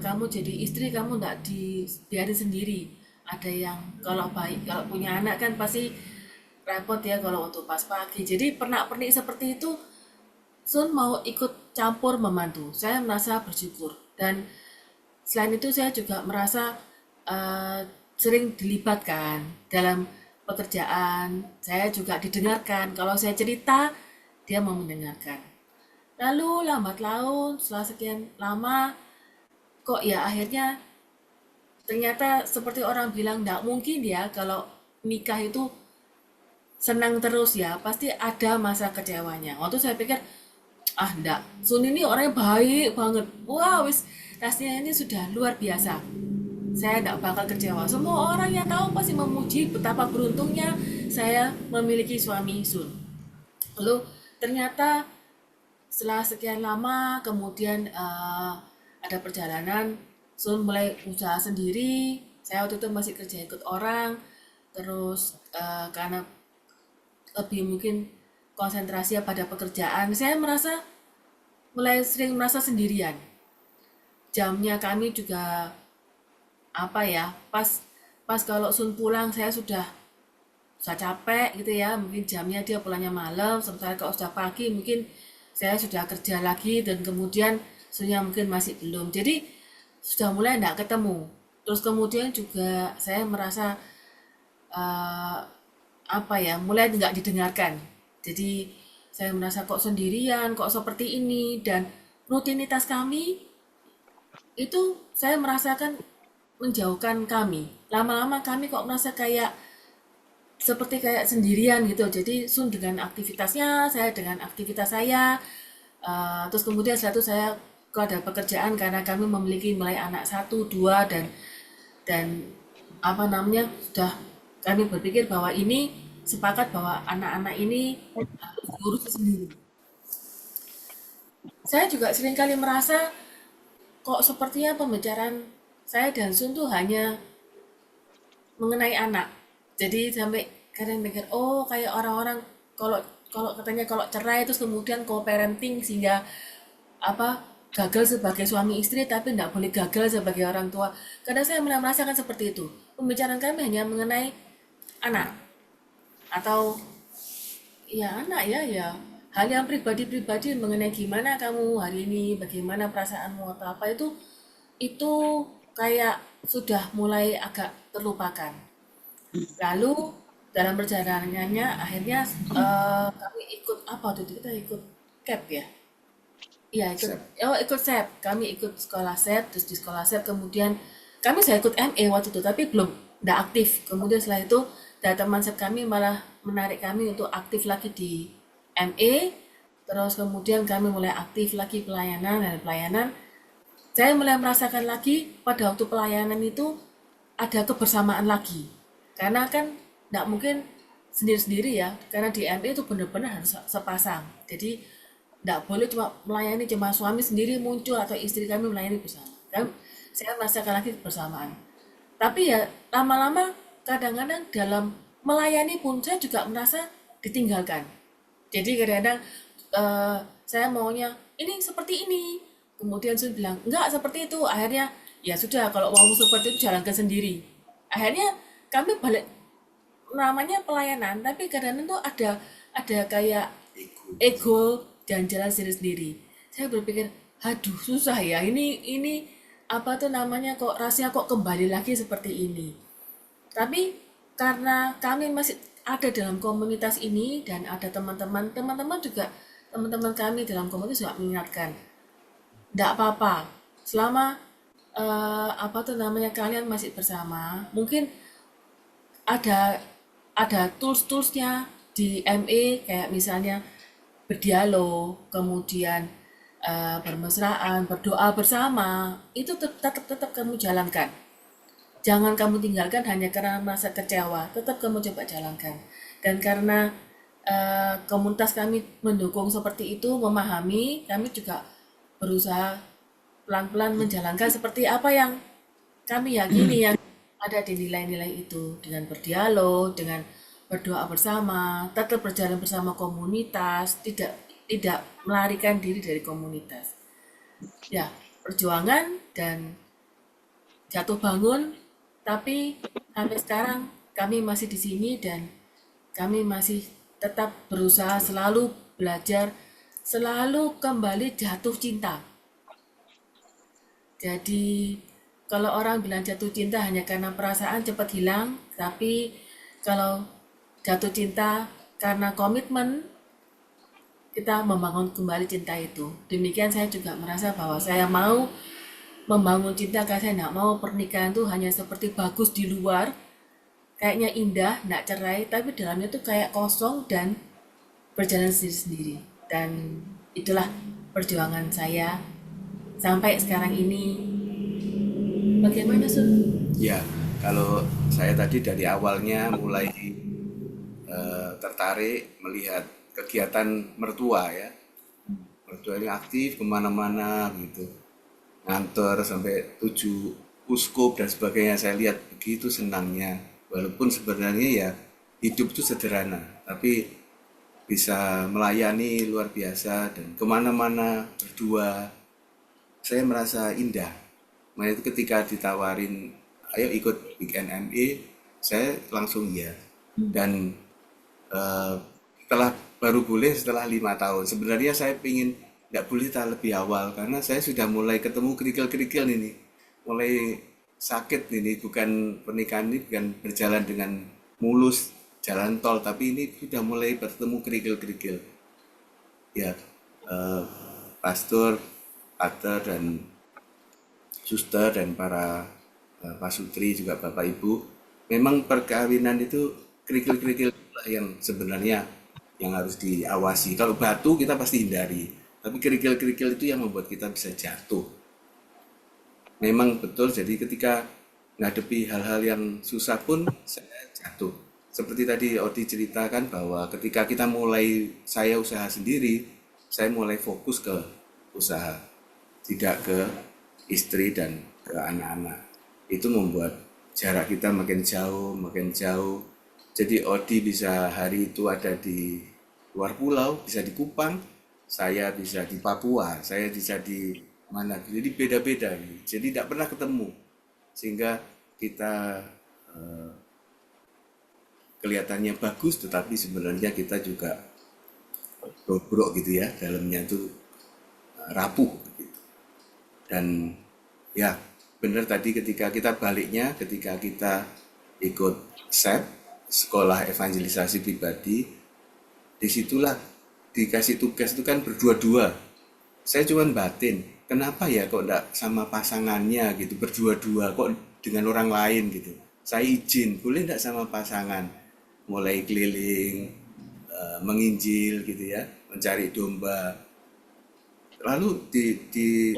kamu jadi istri, kamu nggak dibiarin sendiri. Ada yang kalau punya anak kan pasti repot ya kalau untuk pas pagi. Jadi pernak-pernik seperti itu, Sun mau ikut campur membantu. Saya merasa bersyukur. Dan selain itu saya juga merasa sering dilibatkan dalam pekerjaan. Saya juga didengarkan. Kalau saya cerita, dia mau mendengarkan. Lalu lambat laun, setelah sekian lama, kok ya akhirnya ternyata seperti orang bilang nggak mungkin ya kalau nikah itu senang terus ya, pasti ada masa kecewanya. Waktu saya pikir, ah enggak, Sun ini orangnya baik banget. Wah, wis rasanya ini sudah luar biasa. Saya enggak bakal kecewa. Semua orang yang tahu pasti memuji betapa beruntungnya saya memiliki suami Sun. Lalu ternyata setelah sekian lama, kemudian ada perjalanan, Sun mulai usaha sendiri. Saya waktu itu masih kerja ikut orang, terus karena lebih mungkin konsentrasi pada pekerjaan, saya mulai sering merasa sendirian. Jamnya kami juga apa ya, pas kalau Sun pulang saya sudah capek gitu ya, mungkin jamnya dia pulangnya malam, sementara kalau sudah pagi mungkin saya sudah kerja lagi dan kemudian Sunnya mungkin masih belum. Jadi sudah mulai enggak ketemu. Terus kemudian juga saya merasa eh, apa ya, mulai nggak didengarkan. Jadi saya merasa kok sendirian, kok seperti ini, dan rutinitas kami itu saya merasakan menjauhkan kami. Lama-lama kami kok merasa seperti kayak sendirian gitu. Jadi Sun dengan aktivitasnya, saya dengan aktivitas saya. Terus kemudian setelah itu saya kok ada pekerjaan karena kami memiliki mulai anak 1, 2 dan apa namanya sudah kami berpikir bahwa ini sepakat bahwa anak-anak ini harus diurus sendiri. Saya juga seringkali merasa kok sepertinya pembicaraan saya dan Sun tuh hanya mengenai anak. Jadi sampai kadang mikir, oh kayak orang-orang kalau kalau katanya kalau cerai terus kemudian co-parenting sehingga apa gagal sebagai suami istri tapi tidak boleh gagal sebagai orang tua. Kadang saya mulai merasakan seperti itu. Pembicaraan kami hanya mengenai anak atau ya anak ya hal yang pribadi-pribadi mengenai gimana kamu hari ini, bagaimana perasaanmu atau apa itu kayak sudah mulai agak terlupakan. Lalu dalam perjalanannya akhirnya kami ikut apa tuh kita ikut CAP ya. Iya ikut SEP. ikut SEP. Kami ikut sekolah SEP, terus di sekolah SEP kemudian kami saya ikut MA waktu itu tapi belum tidak aktif. Kemudian setelah itu dari teman SEP kami malah menarik kami untuk aktif lagi di MA. Terus kemudian kami mulai aktif lagi pelayanan dan pelayanan. Saya mulai merasakan lagi pada waktu pelayanan itu ada kebersamaan lagi. Karena kan tidak mungkin sendiri-sendiri ya, karena di MA itu benar-benar harus sepasang. Jadi tidak boleh cuma melayani cuma suami sendiri muncul atau istri kami melayani bersama. Kan saya merasakan lagi kebersamaan. Tapi ya lama-lama kadang-kadang dalam melayani pun saya juga merasa ditinggalkan. Jadi kadang-kadang saya maunya ini seperti ini. Kemudian Sun bilang enggak seperti itu. Akhirnya ya sudah kalau mau seperti itu jalankan sendiri. Akhirnya kami balik namanya pelayanan tapi kadang-kadang tuh ada kayak ego dan jalan sendiri-sendiri. Saya berpikir, aduh susah ya ini apa tuh namanya kok rasanya kok kembali lagi seperti ini. Tapi karena kami masih ada dalam komunitas ini dan ada teman-teman juga teman-teman kami dalam komunitas juga mengingatkan, tidak apa-apa selama apa tuh namanya kalian masih bersama, mungkin ada tools-toolsnya di MA kayak misalnya berdialog, kemudian bermesraan, berdoa bersama, itu tetap kamu jalankan. Jangan kamu tinggalkan hanya karena merasa kecewa, tetap kamu coba jalankan. Dan karena komunitas kami mendukung seperti itu, memahami, kami juga berusaha pelan-pelan menjalankan seperti apa yang kami yakini yang ada di nilai-nilai itu, dengan berdialog, dengan berdoa bersama, tetap berjalan bersama komunitas, tidak melarikan diri dari komunitas. Ya, perjuangan dan jatuh bangun, tapi sampai sekarang kami masih di sini dan kami masih tetap berusaha selalu belajar, selalu kembali jatuh cinta. Jadi kalau orang bilang jatuh cinta hanya karena perasaan cepat hilang, tapi kalau jatuh cinta karena komitmen, kita membangun kembali cinta itu. Demikian saya juga merasa bahwa saya mau membangun cinta karena saya tidak mau pernikahan itu hanya seperti bagus di luar, kayaknya indah, tidak cerai, tapi dalamnya tuh kayak kosong dan berjalan sendiri-sendiri. Dan itulah perjuangan saya sampai sekarang ini. Bagaimana, Sun? Ya, kalau saya tadi dari awalnya mulai tertarik melihat kegiatan mertua ya. Mertua ini aktif kemana-mana gitu. Ngantor sampai 7 uskup dan sebagainya. Saya lihat begitu senangnya. Walaupun sebenarnya ya hidup itu sederhana, tapi bisa melayani luar biasa dan kemana-mana berdua. Saya merasa indah. Nah itu ketika ditawarin, ayo ikut Weekend ME, saya langsung iya. Dan setelah baru boleh setelah 5 tahun. Sebenarnya saya ingin tidak boleh tak lebih awal karena saya sudah mulai ketemu kerikil-kerikil ini, mulai sakit ini. Bukan pernikahan ini bukan berjalan dengan mulus jalan tol, tapi ini sudah mulai bertemu kerikil-kerikil. Ya, pastor, pater dan suster dan para pasutri juga bapak ibu, memang perkawinan itu kerikil-kerikil yang sebenarnya yang harus diawasi. Kalau batu kita pasti hindari, tapi kerikil-kerikil itu yang membuat kita bisa jatuh. Memang betul, jadi ketika menghadapi hal-hal yang susah pun saya jatuh. Seperti tadi Odi ceritakan bahwa ketika kita mulai, saya usaha sendiri, saya mulai fokus ke usaha, tidak ke istri dan ke anak-anak. Itu membuat jarak kita makin jauh, makin jauh. Jadi Odi bisa hari itu ada di luar pulau, bisa di Kupang, saya bisa di Papua, saya bisa di mana. Jadi beda-beda. Jadi tidak pernah ketemu. Sehingga kita kelihatannya bagus, tetapi sebenarnya kita juga bobrok gitu ya, dalamnya itu rapuh gitu. Dan ya benar tadi ketika kita baliknya, ketika kita ikut SEP, sekolah evangelisasi pribadi, disitulah dikasih tugas itu kan berdua-dua. Saya cuman batin, kenapa ya kok enggak sama pasangannya gitu, berdua-dua, kok dengan orang lain gitu. Saya izin, boleh enggak sama pasangan, mulai keliling, menginjil gitu ya, mencari domba. Lalu di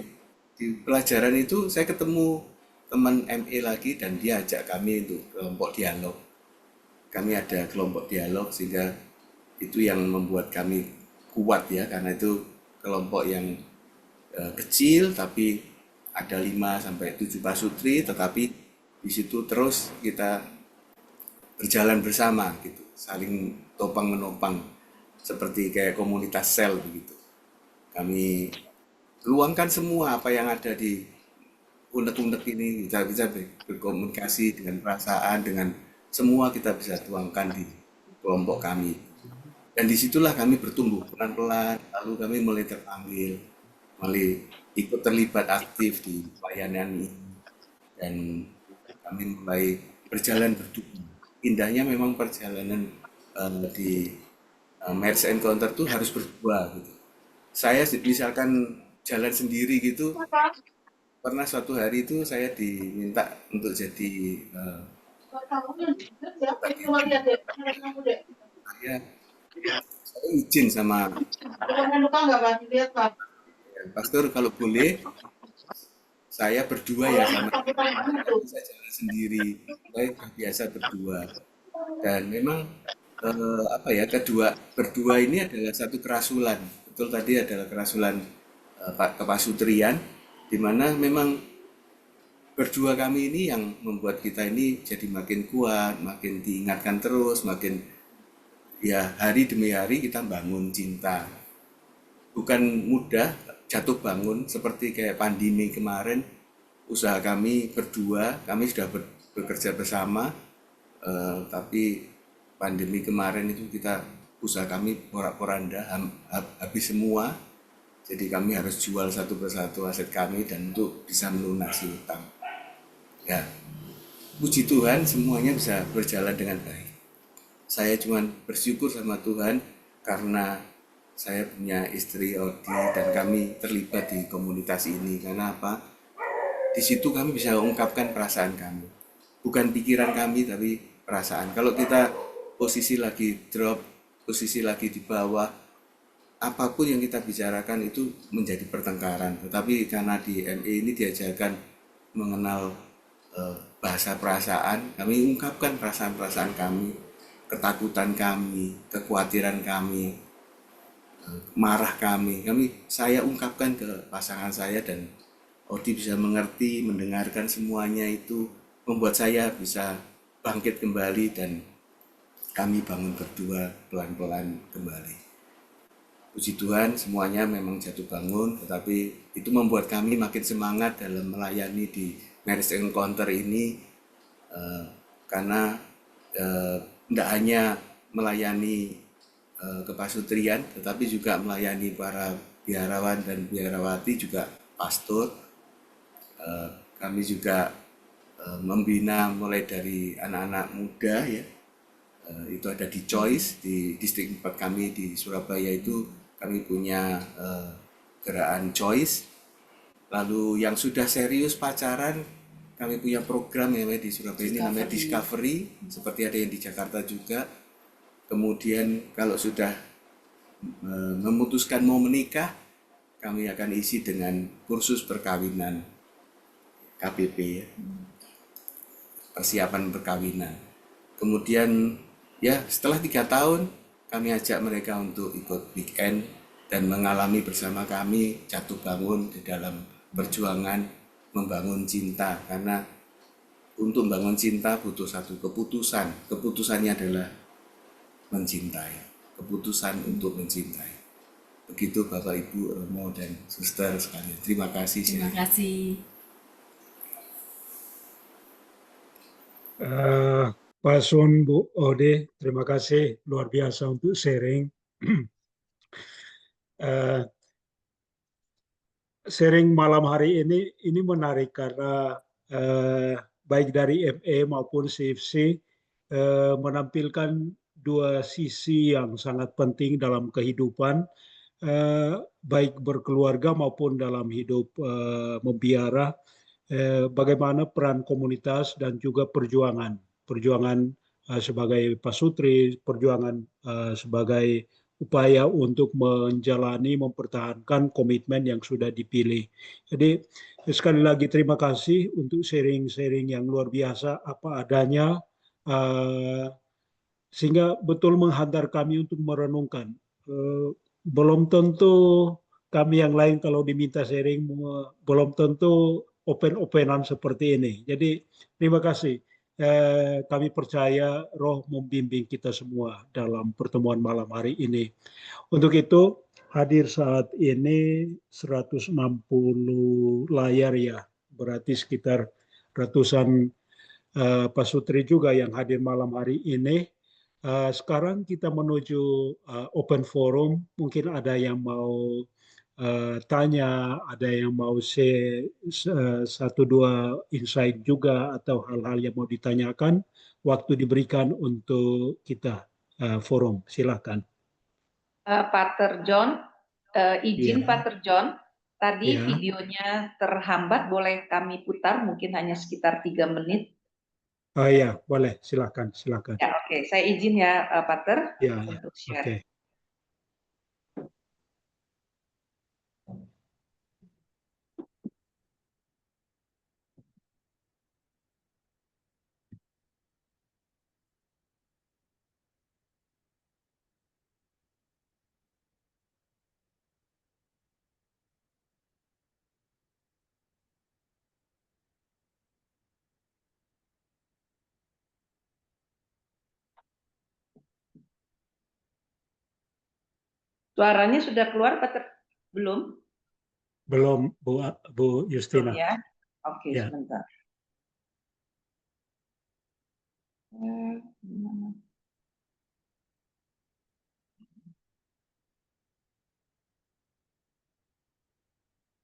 pelajaran itu saya ketemu teman ME lagi dan dia ajak kami untuk kelompok dialog. Kami ada kelompok dialog sehingga itu yang membuat kami kuat ya, karena itu kelompok yang kecil tapi ada 5-7 pasutri, tetapi di situ terus kita berjalan bersama gitu, saling topang menopang seperti kayak komunitas sel begitu. Kami luangkan semua apa yang ada di unek-unek ini, kita bisa berkomunikasi dengan perasaan, dengan semua kita bisa tuangkan di kelompok kami. Dan disitulah kami bertumbuh pelan-pelan, lalu kami mulai terpanggil, mulai ikut terlibat aktif di pelayanan ini. Dan kami mulai berjalan berdua. Indahnya memang perjalanan di Marriage Encounter tuh harus berdua gitu. Saya misalkan jalan sendiri gitu, pernah suatu hari itu saya diminta untuk jadi saya izin sama pastor kalau boleh saya berdua ya sama saya jalan sendiri, saya biasa berdua. Dan memang apa ya, berdua ini adalah satu kerasulan. Betul tadi adalah kerasulan kepasutrian, di mana memang berdua kami ini yang membuat kita ini jadi makin kuat, makin diingatkan terus, makin ya hari demi hari kita bangun cinta. Bukan mudah jatuh bangun seperti kayak pandemi kemarin. Usaha kami berdua, kami sudah bekerja bersama, tapi pandemi kemarin itu usaha kami porak-poranda, habis semua. Jadi kami harus jual satu persatu aset kami dan untuk bisa melunasi utang. Ya, puji Tuhan semuanya bisa berjalan dengan baik. Saya cuma bersyukur sama Tuhan karena saya punya istri Odi dan kami terlibat di komunitas ini. Karena apa? Di situ kami bisa ungkapkan perasaan kami. Bukan pikiran kami tapi perasaan. Kalau kita posisi lagi drop, posisi lagi di bawah, apapun yang kita bicarakan itu menjadi pertengkaran. Tetapi karena di ME ini diajarkan mengenal bahasa perasaan, kami ungkapkan perasaan-perasaan kami, ketakutan kami, kekhawatiran kami, marah kami saya ungkapkan ke pasangan saya dan Odi bisa mengerti, mendengarkan semuanya itu membuat saya bisa bangkit kembali dan kami bangun berdua pelan-pelan kembali. Puji Tuhan semuanya memang jatuh bangun, tetapi itu membuat kami makin semangat dalam melayani di Marriage Encounter ini karena tidak hanya melayani kepasutrian, tetapi juga melayani para biarawan dan biarawati, juga pastor. Kami juga membina mulai dari anak-anak muda ya. Itu ada di Choice, di distrik 4 kami di Surabaya itu kami punya gerakan Choice. Lalu yang sudah serius pacaran, kami punya program yang namanya di Surabaya ini namanya Discovery, seperti ada yang di Jakarta juga. Kemudian kalau sudah memutuskan mau menikah, kami akan isi dengan kursus perkawinan KPP ya, persiapan perkawinan. Kemudian ya setelah 3 tahun kami ajak mereka untuk ikut weekend dan mengalami bersama kami jatuh bangun di dalam perjuangan membangun cinta. Karena untuk membangun cinta butuh satu keputusan. Keputusannya adalah mencintai, keputusan untuk mencintai. Begitu Bapak Ibu Romo dan Suster sekalian. Terima kasih. Terima kasih. Pak Sun, Bu Ode, terima kasih luar biasa untuk sharing. Sharing malam hari ini menarik karena baik dari ME maupun CFC menampilkan dua sisi yang sangat penting dalam kehidupan, baik berkeluarga maupun dalam hidup membiara. Bagaimana peran komunitas dan juga perjuangan sebagai pasutri, perjuangan sebagai upaya untuk menjalani, mempertahankan komitmen yang sudah dipilih. Jadi sekali lagi terima kasih untuk sharing-sharing yang luar biasa apa adanya, sehingga betul menghantar kami untuk merenungkan. Belum tentu kami yang lain kalau diminta sharing belum tentu open-openan seperti ini. Jadi terima kasih. Kami percaya Roh membimbing kita semua dalam pertemuan malam hari ini. Untuk itu hadir saat ini 160 layar ya, berarti sekitar ratusan pasutri juga yang hadir malam hari ini. Sekarang kita menuju open forum, mungkin ada yang mau tanya, ada yang mau share satu dua insight juga atau hal-hal yang mau ditanyakan, waktu diberikan untuk kita forum. Silakan. Pater John, izin Iya. Pater John, tadi Ya. videonya terhambat, boleh kami putar mungkin hanya sekitar 3 menit. Oh ya, boleh. Silakan, silakan. Ya, oke. Saya izin ya, Pater, Ya, ya. untuk share. Oke. Suaranya sudah keluar, Pater? Belum? Belum, Bu Belum Justina. ya? Oke, Ya. sebentar. Gimana?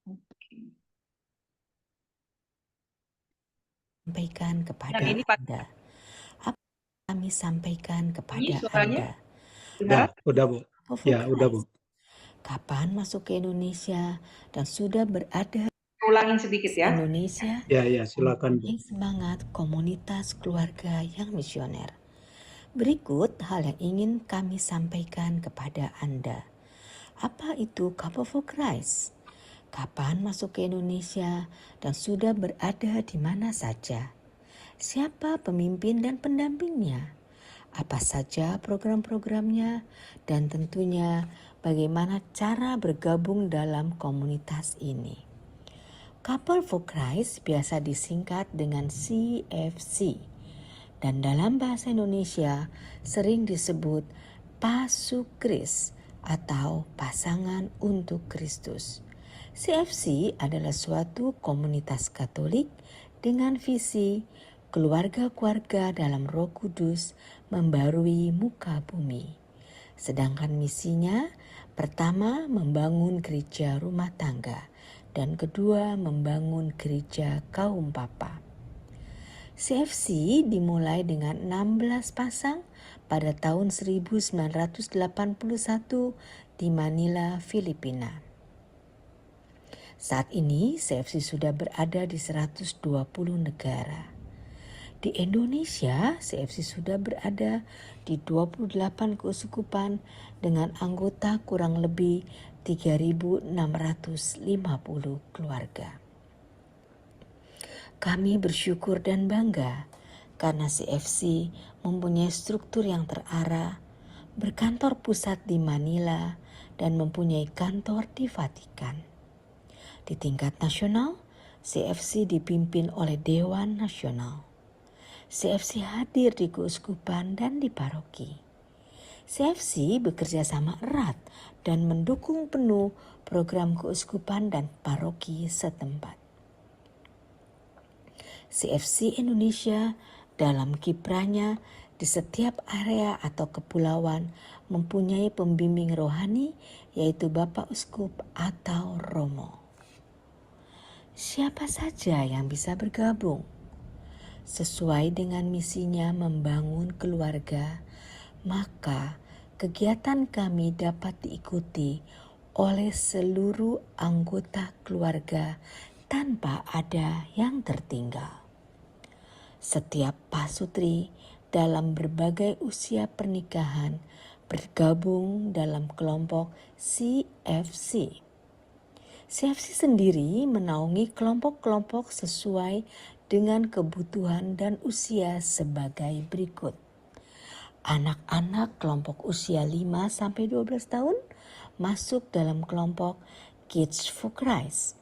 Oke. sampaikan kepada Yang ini Pak, Anda? Apa yang kami sampaikan ini kepada suaranya Anda? dengar? Udah Bu. For Ya, udah Bu. Christ. Kapan masuk ke Indonesia dan sudah berada Ulangin sedikit di ya. Indonesia Ya, silakan Bu. mempunyai semangat komunitas keluarga yang misioner. Berikut hal yang ingin kami sampaikan kepada Anda. Apa itu Couple for Christ? Kapan masuk ke Indonesia dan sudah berada di mana saja? Siapa pemimpin dan pendampingnya? Apa saja program-programnya? Dan tentunya bagaimana cara bergabung dalam komunitas ini. Couple for Christ biasa disingkat dengan CFC. Dan dalam bahasa Indonesia sering disebut Pasukris atau Pasangan untuk Kristus. CFC adalah suatu komunitas Katolik dengan visi keluarga-keluarga dalam Roh Kudus membarui muka bumi. Sedangkan misinya pertama membangun gereja rumah tangga dan kedua membangun gereja kaum papa. CFC dimulai dengan 16 pasang pada tahun 1981 di Manila, Filipina. Saat ini CFC sudah berada di 120 negara. Di Indonesia, CFC sudah berada di 28 keuskupan dengan anggota kurang lebih 3.650 keluarga. Kami bersyukur dan bangga karena CFC mempunyai struktur yang terarah, berkantor pusat di Manila, dan mempunyai kantor di Vatikan. Di tingkat nasional, CFC dipimpin oleh Dewan Nasional. CFC hadir di keuskupan dan di paroki. CFC bekerja sama erat dan mendukung penuh program keuskupan dan paroki setempat. CFC Indonesia dalam kiprahnya di setiap area atau kepulauan mempunyai pembimbing rohani yaitu Bapak Uskup atau Romo. Siapa saja yang bisa bergabung? Sesuai dengan misinya membangun keluarga, maka kegiatan kami dapat diikuti oleh seluruh anggota keluarga tanpa ada yang tertinggal. Setiap pasutri dalam berbagai usia pernikahan bergabung dalam kelompok CFC. CFC sendiri menaungi kelompok-kelompok sesuai dengan kebutuhan dan usia sebagai berikut. Anak-anak kelompok usia 5-12 tahun masuk dalam kelompok Kids for Christ.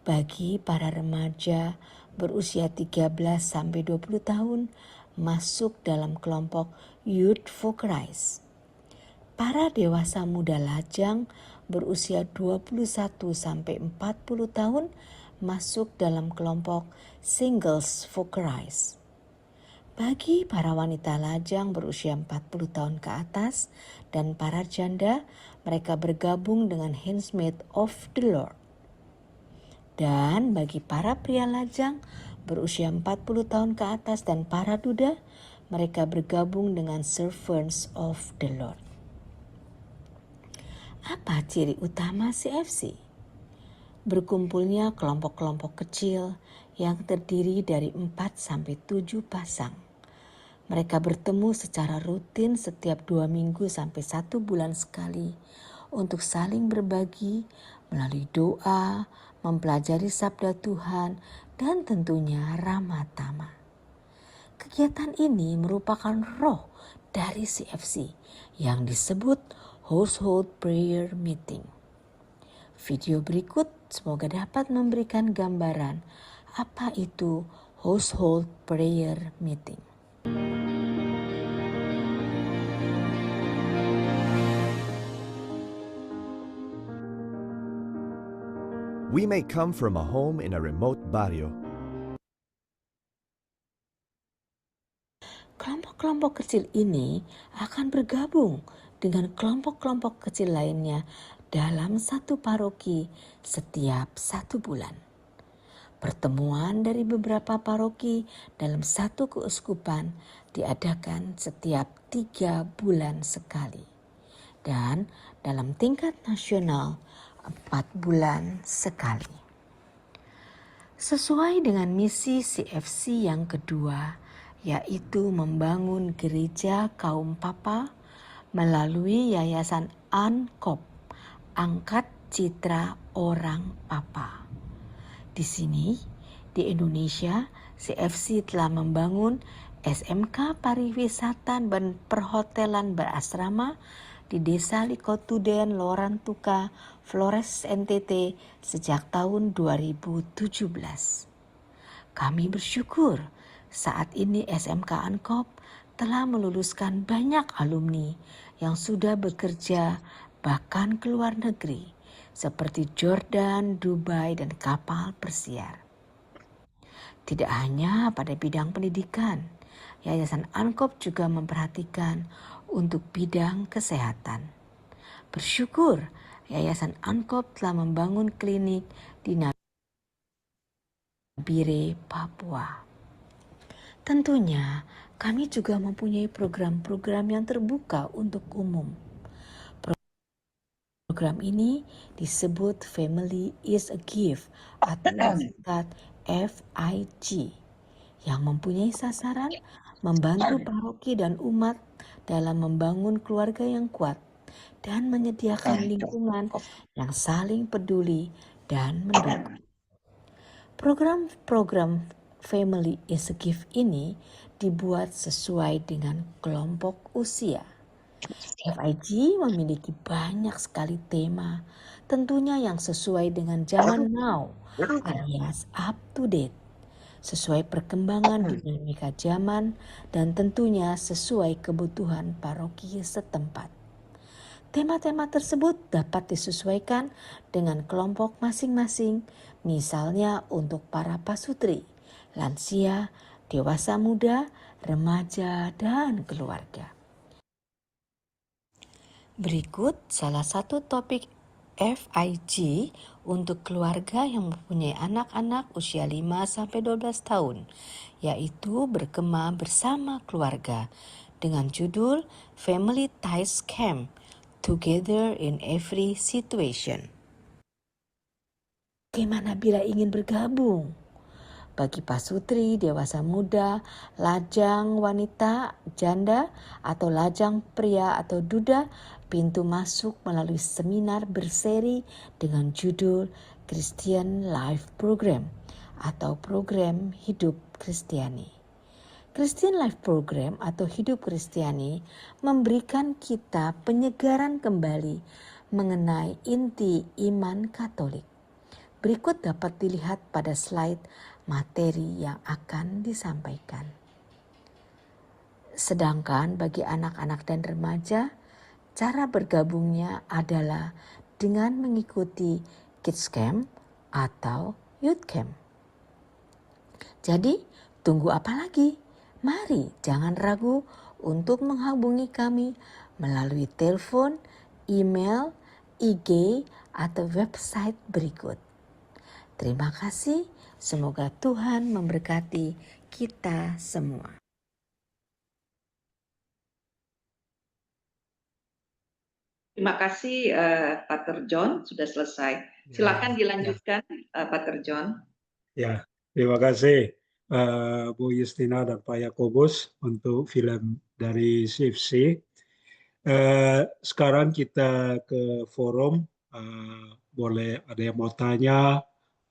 Bagi para remaja berusia 13-20 tahun masuk dalam kelompok Youth for Christ. Para dewasa muda lajang berusia 21-40 tahun masuk dalam kelompok Singles for Christ. Bagi para wanita lajang berusia 40 tahun ke atas dan para janda, mereka bergabung dengan Handsmaid of the Lord. Dan bagi para pria lajang berusia 40 tahun ke atas dan para duda, mereka bergabung dengan Servants of the Lord. Apa ciri utama CFC? Berkumpulnya kelompok-kelompok kecil yang terdiri dari 4-7 pasang. Mereka bertemu secara rutin setiap 2 minggu sampai 1 bulan sekali untuk saling berbagi melalui doa, mempelajari sabda Tuhan, dan tentunya ramah tamah. Kegiatan ini merupakan roh dari CFC yang disebut Household Prayer Meeting. Video berikut semoga dapat memberikan gambaran apa itu Household Prayer Meeting. We may come from a home in a remote barrio. Kelompok-kelompok kecil ini akan bergabung dengan kelompok-kelompok kecil lainnya dalam satu paroki setiap 1 bulan. Pertemuan dari beberapa paroki dalam satu keuskupan diadakan setiap 3 bulan sekali. Dan dalam tingkat nasional 4 bulan sekali. Sesuai dengan misi CFC yang kedua, yaitu membangun gereja kaum papa melalui Yayasan ANKOP, Angkat Citra Orang Papa. Di sini, di Indonesia, CFC telah membangun SMK Pariwisata dan Perhotelan Berasrama di Desa Likotuden, Lorantuka, Flores, NTT sejak tahun 2017. Kami bersyukur saat ini SMK ANKOP telah meluluskan banyak alumni yang sudah bekerja bahkan ke luar negeri seperti Jordan, Dubai, dan kapal persiar. Tidak hanya pada bidang pendidikan, Yayasan ANKOP juga memperhatikan untuk bidang kesehatan. Bersyukur Yayasan ANKOP telah membangun klinik di Nabire, Papua. Tentunya kami juga mempunyai program-program yang terbuka untuk umum. Program ini disebut Family is a Gift atau disingkat FIG yang mempunyai sasaran membantu paroki dan umat dalam membangun keluarga yang kuat dan menyediakan lingkungan yang saling peduli dan mendukung. Program-program Family is a Gift ini dibuat sesuai dengan kelompok usia. FIG memiliki banyak sekali tema, tentunya yang sesuai dengan zaman now alias up to date, sesuai perkembangan dinamika zaman dan tentunya sesuai kebutuhan paroki setempat. Tema-tema tersebut dapat disesuaikan dengan kelompok masing-masing, misalnya untuk para pasutri, lansia, dewasa muda, remaja, dan keluarga. Berikut salah satu topik FIG untuk keluarga yang mempunyai anak-anak usia 5-12 tahun, yaitu berkemah bersama keluarga dengan judul Family Ties Camp, Together in Every Situation. Bagaimana bila ingin bergabung? Bagi pasutri, dewasa muda, lajang wanita, janda, atau lajang pria atau duda, pintu masuk melalui seminar berseri dengan judul Christian Life Program atau Program Hidup Kristiani. Christian Life Program atau Hidup Kristiani memberikan kita penyegaran kembali mengenai inti iman Katolik. Berikut dapat dilihat pada slide materi yang akan disampaikan. Sedangkan bagi anak-anak dan remaja, cara bergabungnya adalah dengan mengikuti Kids Camp atau Youth Camp. Jadi, tunggu apa lagi? Mari jangan ragu untuk menghubungi kami melalui telepon, email, IG, atau website berikut. Terima kasih. Semoga Tuhan memberkati kita semua. Terima kasih Pater John, sudah selesai. Silakan dilanjutkan Pater John. Ya, terima kasih Bu Justina dan Pak Yakobus untuk film dari CFC. Sekarang kita ke forum. Boleh ada yang mau tanya,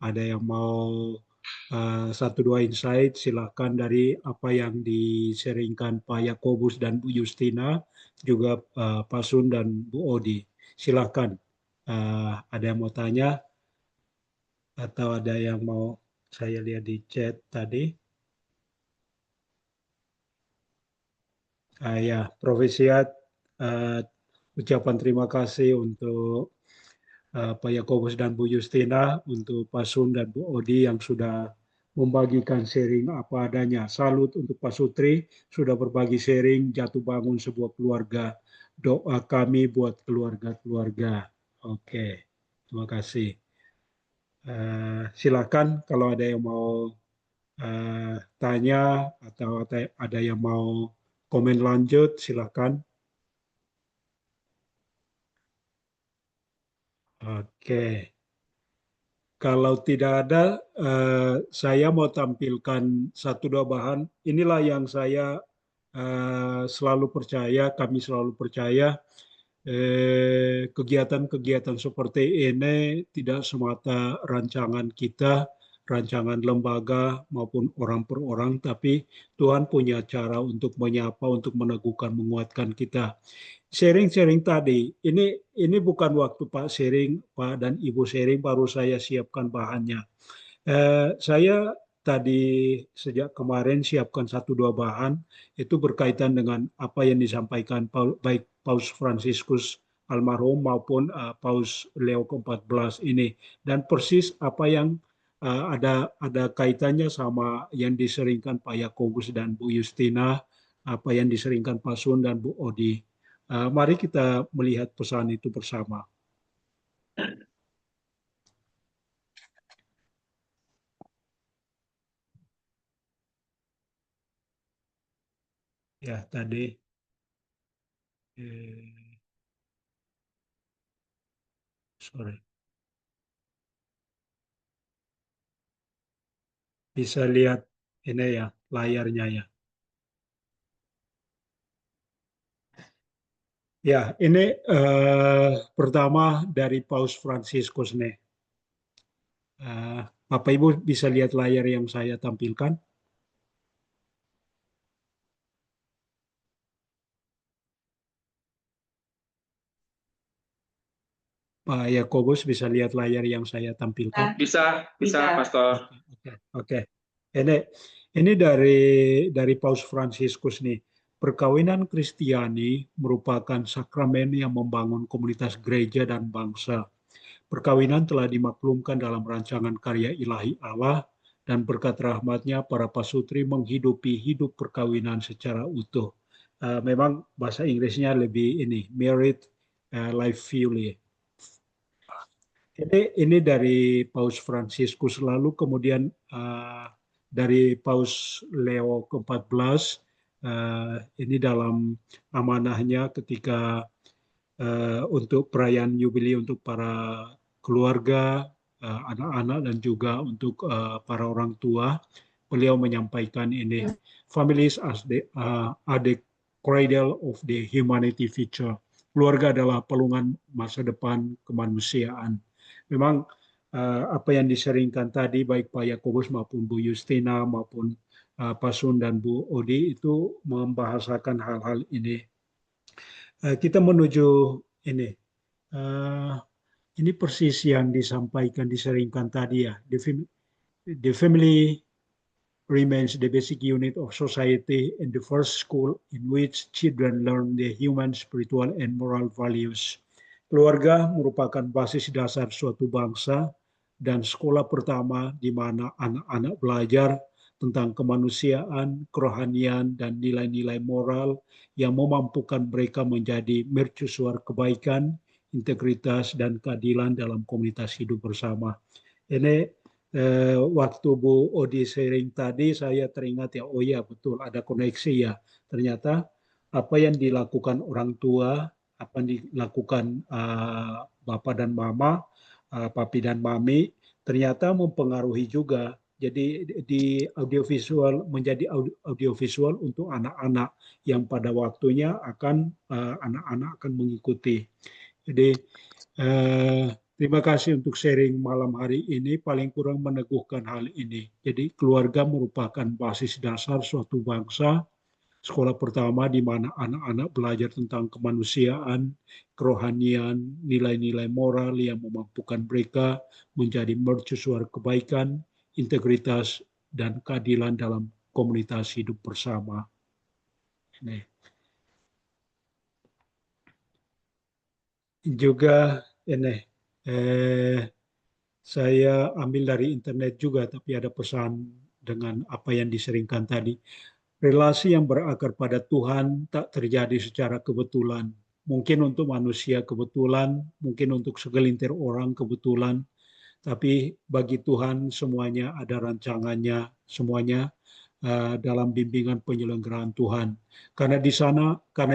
ada yang mau satu dua insight, silakan dari apa yang di-sharingkan Pak Yakobus dan Bu Justina, juga Pak Sun dan Bu Odi. Silakan. Ada yang mau tanya atau ada yang mau saya lihat di chat tadi. Ya, Profesiat, ucapan terima kasih untuk Pak Yakobus dan Bu Justina, untuk Pak Sun dan Bu Odi yang sudah membagikan sharing apa adanya. Salut untuk Pak Sutri, sudah berbagi sharing jatuh bangun sebuah keluarga. Doa kami buat keluarga-keluarga. Oke, terima kasih. Silakan kalau ada yang mau tanya atau ada yang mau komen lanjut, silakan. Oke. Kalau tidak ada, saya mau tampilkan satu dua bahan. Inilah yang saya selalu percaya, kami selalu percaya, kegiatan-kegiatan seperti ini tidak semata rancangan kita, rancangan lembaga maupun orang per orang, tapi Tuhan punya cara untuk menyapa, untuk meneguhkan, menguatkan kita. Sharing-sharing tadi, ini bukan waktu Pak sharing, Pak dan Ibu sharing, baru saya siapkan bahannya. Saya tadi sejak kemarin siapkan satu dua bahan, itu berkaitan dengan apa yang disampaikan baik Paus Fransiskus almarhum maupun Paus Leo ke-14 ini. Dan persis apa yang ada kaitannya sama yang diseringkan Pak Yakobus dan Bu Justina, apa yang diseringkan Pak Sun dan Bu Odi. Mari kita melihat pesan itu bersama. Ya, tadi sorry. Bisa lihat ini ya, layarnya ya. Ya, ini pertama dari Paus Fransiskus nih. Bapak Ibu bisa lihat layar yang saya tampilkan. Pak Yakobus bisa lihat layar yang saya tampilkan. Bisa, Pastor. Oke. Ini dari Paus Fransiskus nih. Perkawinan Kristiani merupakan sakramen yang membangun komunitas gereja dan bangsa. Perkawinan telah dimaklumkan dalam rancangan karya ilahi Allah, dan berkat rahmatnya para pasutri menghidupi hidup perkawinan secara utuh. Memang bahasa Inggrisnya lebih ini, married life fully. Ini dari Paus Fransiskus, lalu kemudian dari Paus Leo ke-14, ini dalam amanahnya ketika untuk perayaan Yubile untuk para keluarga, anak-anak dan juga untuk para orang tua, beliau menyampaikan ini, families are the cradle of the humanity future. Keluarga adalah palungan masa depan kemanusiaan. Memang apa yang diseringkan tadi baik Pak Yakobus maupun Bu Justina maupun Pak Sun dan Bu Odi itu membahasakan hal-hal ini. Kita menuju ini. Ini persis yang disampaikan, diseringkan tadi ya. The family remains the basic unit of society and the first school in which children learn the human, spiritual, and moral values. Keluarga merupakan basis dasar suatu bangsa dan sekolah pertama di mana anak-anak belajar tentang kemanusiaan, kerohanian, dan nilai-nilai moral yang memampukan mereka menjadi mercusuar kebaikan, integritas, dan keadilan dalam komunitas hidup bersama. Ini waktu Bu Odi sharing tadi, saya teringat ya, oh ya betul, ada koneksi ya. Ternyata apa yang dilakukan orang tua, apa yang dilakukan Bapak dan Mama, Papi dan Mami, ternyata mempengaruhi juga. Jadi di audiovisual menjadi audiovisual untuk anak-anak yang pada waktunya anak-anak akan mengikuti. Jadi terima kasih untuk sharing malam hari ini, paling kurang meneguhkan hal ini. Jadi keluarga merupakan basis dasar suatu bangsa, sekolah pertama di mana anak-anak belajar tentang kemanusiaan, kerohanian, nilai-nilai moral yang memampukan mereka menjadi mercusuar kebaikan, integritas, dan keadilan dalam komunitas hidup bersama. Juga ini saya ambil dari internet juga, tapi ada pesan dengan apa yang diseringkan tadi. Relasi yang berakar pada Tuhan tak terjadi secara kebetulan. Mungkin untuk manusia kebetulan, mungkin untuk segelintir orang kebetulan, Tapi bagi Tuhan semuanya ada rancangannya, semuanya dalam bimbingan penyelenggaraan Tuhan. Karena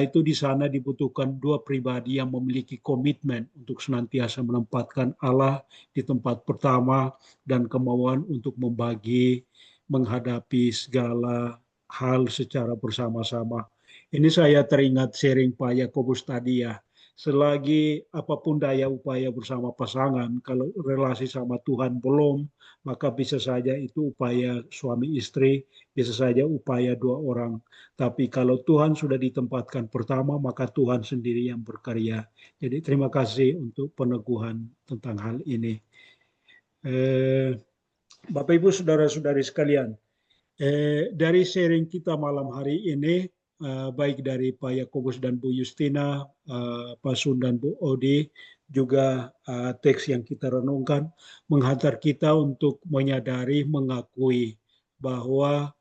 itu di sana dibutuhkan dua pribadi yang memiliki komitmen untuk senantiasa menempatkan Allah di tempat pertama dan kemauan untuk membagi, menghadapi segala hal secara bersama-sama. Ini saya teringat sharing Pak Yakobus tadi ya. Selagi apapun daya upaya bersama pasangan, kalau relasi sama Tuhan belum, maka bisa saja itu upaya suami istri, bisa saja upaya dua orang. Tapi kalau Tuhan sudah ditempatkan pertama, maka Tuhan sendiri yang berkarya. Jadi terima kasih untuk peneguhan tentang hal ini. Bapak Ibu saudara-saudari sekalian, dari sharing kita malam hari ini, baik dari Pak Yakobus dan Bu Justina, Pak Sun dan Bu Odi, juga teks yang kita renungkan, menghantar kita untuk menyadari, mengakui bahwa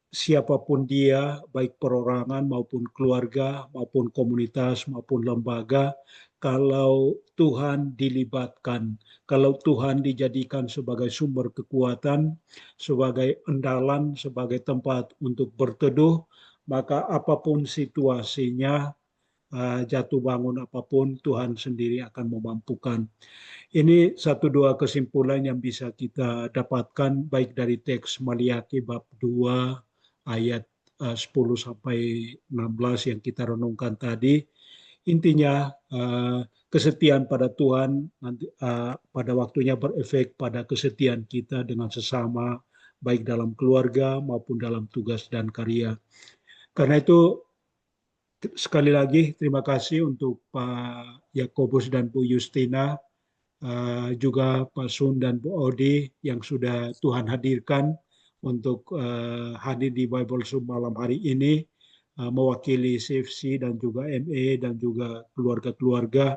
siapapun dia, baik perorangan maupun keluarga, maupun komunitas, maupun lembaga, kalau Tuhan dilibatkan, kalau Tuhan dijadikan sebagai sumber kekuatan, sebagai endalan, sebagai tempat untuk berteduh, maka apapun situasinya, jatuh bangun apapun, Tuhan sendiri akan memampukan. Ini satu dua kesimpulan yang bisa kita dapatkan baik dari teks Maliaki bab 2 ayat 10 sampai 16 yang kita renungkan tadi. Intinya kesetiaan pada Tuhan nanti pada waktunya berefek pada kesetiaan kita dengan sesama, baik dalam keluarga maupun dalam tugas dan karya. Karena itu sekali lagi terima kasih untuk Pak Yakobus dan Bu Justina, juga Pak Sun dan Bu Odi yang sudah Tuhan hadirkan untuk hadir di Bible Zoom malam hari ini, mewakili CFC dan juga ME dan juga keluarga-keluarga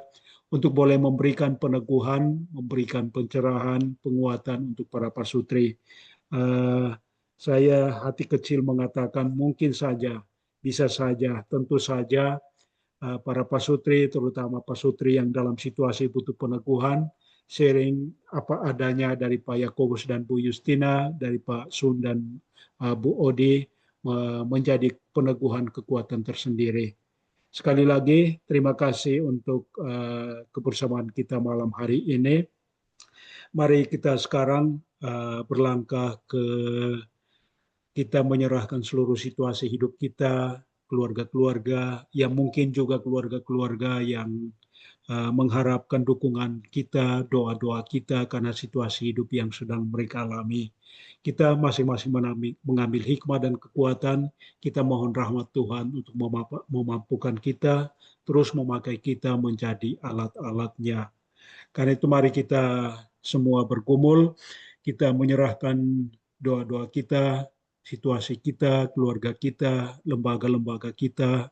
untuk boleh memberikan peneguhan, memberikan pencerahan, penguatan untuk para pasutri. Saya hati kecil mengatakan mungkin saja, bisa saja, tentu saja para pasutri, terutama pasutri yang dalam situasi butuh peneguhan, sharing apa adanya dari Pak Yakobus dan Bu Justina, dari Pak Sun dan Bu Odi, menjadi peneguhan kekuatan tersendiri. Sekali lagi, terima kasih untuk kebersamaan kita malam hari ini. Mari kita sekarang berlangkah ke kita menyerahkan seluruh situasi hidup kita, keluarga-keluarga, yang mungkin juga keluarga-keluarga yang mengharapkan dukungan kita, doa-doa kita karena situasi hidup yang sedang mereka alami. Kita masing-masing mengambil hikmah dan kekuatan, kita mohon rahmat Tuhan untuk memampukan kita, terus memakai kita menjadi alat-alatnya. Karena itu mari kita semua bergumul, kita menyerahkan doa-doa kita, situasi kita, keluarga kita, lembaga-lembaga kita,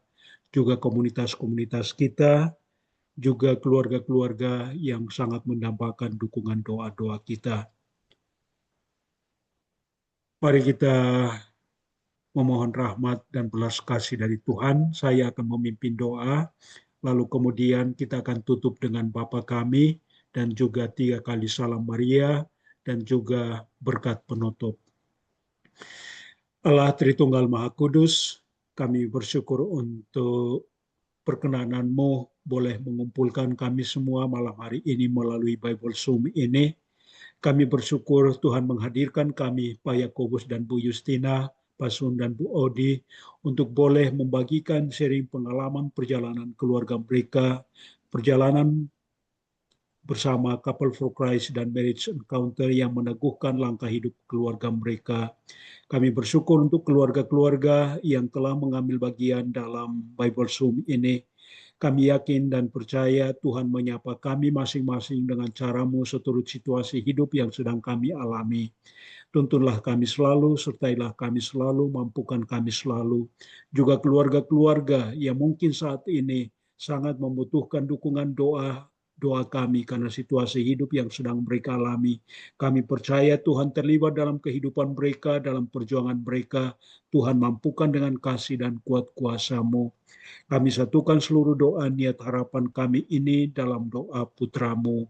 juga komunitas-komunitas kita, juga keluarga-keluarga yang sangat mendambakan dukungan doa-doa kita. Mari kita memohon rahmat dan belas kasih dari Tuhan. Saya akan memimpin doa, lalu kemudian kita akan tutup dengan Bapa kami, dan juga 3 kali salam Maria, dan juga berkat penutup. Allah Tritunggal Maha Kudus, kami bersyukur untuk perkenanan-Mu boleh mengumpulkan kami semua malam hari ini melalui Bible Zoom ini. Kami bersyukur Tuhan menghadirkan kami, Pak Yakobus dan Bu Justina, Pak Sun dan Bu Odi, untuk boleh membagikan sharing pengalaman perjalanan keluarga mereka, perjalanan bersama Couple for Christ dan Marriage Encounter yang meneguhkan langkah hidup keluarga mereka. Kami bersyukur untuk keluarga-keluarga yang telah mengambil bagian dalam Bible Zoom ini. Kami yakin dan percaya Tuhan menyapa kami masing-masing dengan cara-Mu seturut situasi hidup yang sedang kami alami. Tuntunlah kami selalu, sertailah kami selalu, mampukan kami selalu. Juga keluarga-keluarga yang mungkin saat ini sangat membutuhkan dukungan doa doa kami karena situasi hidup yang sedang mereka alami. Kami percaya Tuhan terlibat dalam kehidupan mereka, dalam perjuangan mereka. Tuhan mampukan dengan kasih dan kuat kuasa-Mu. Kami satukan seluruh doa niat harapan kami ini dalam doa putra-Mu.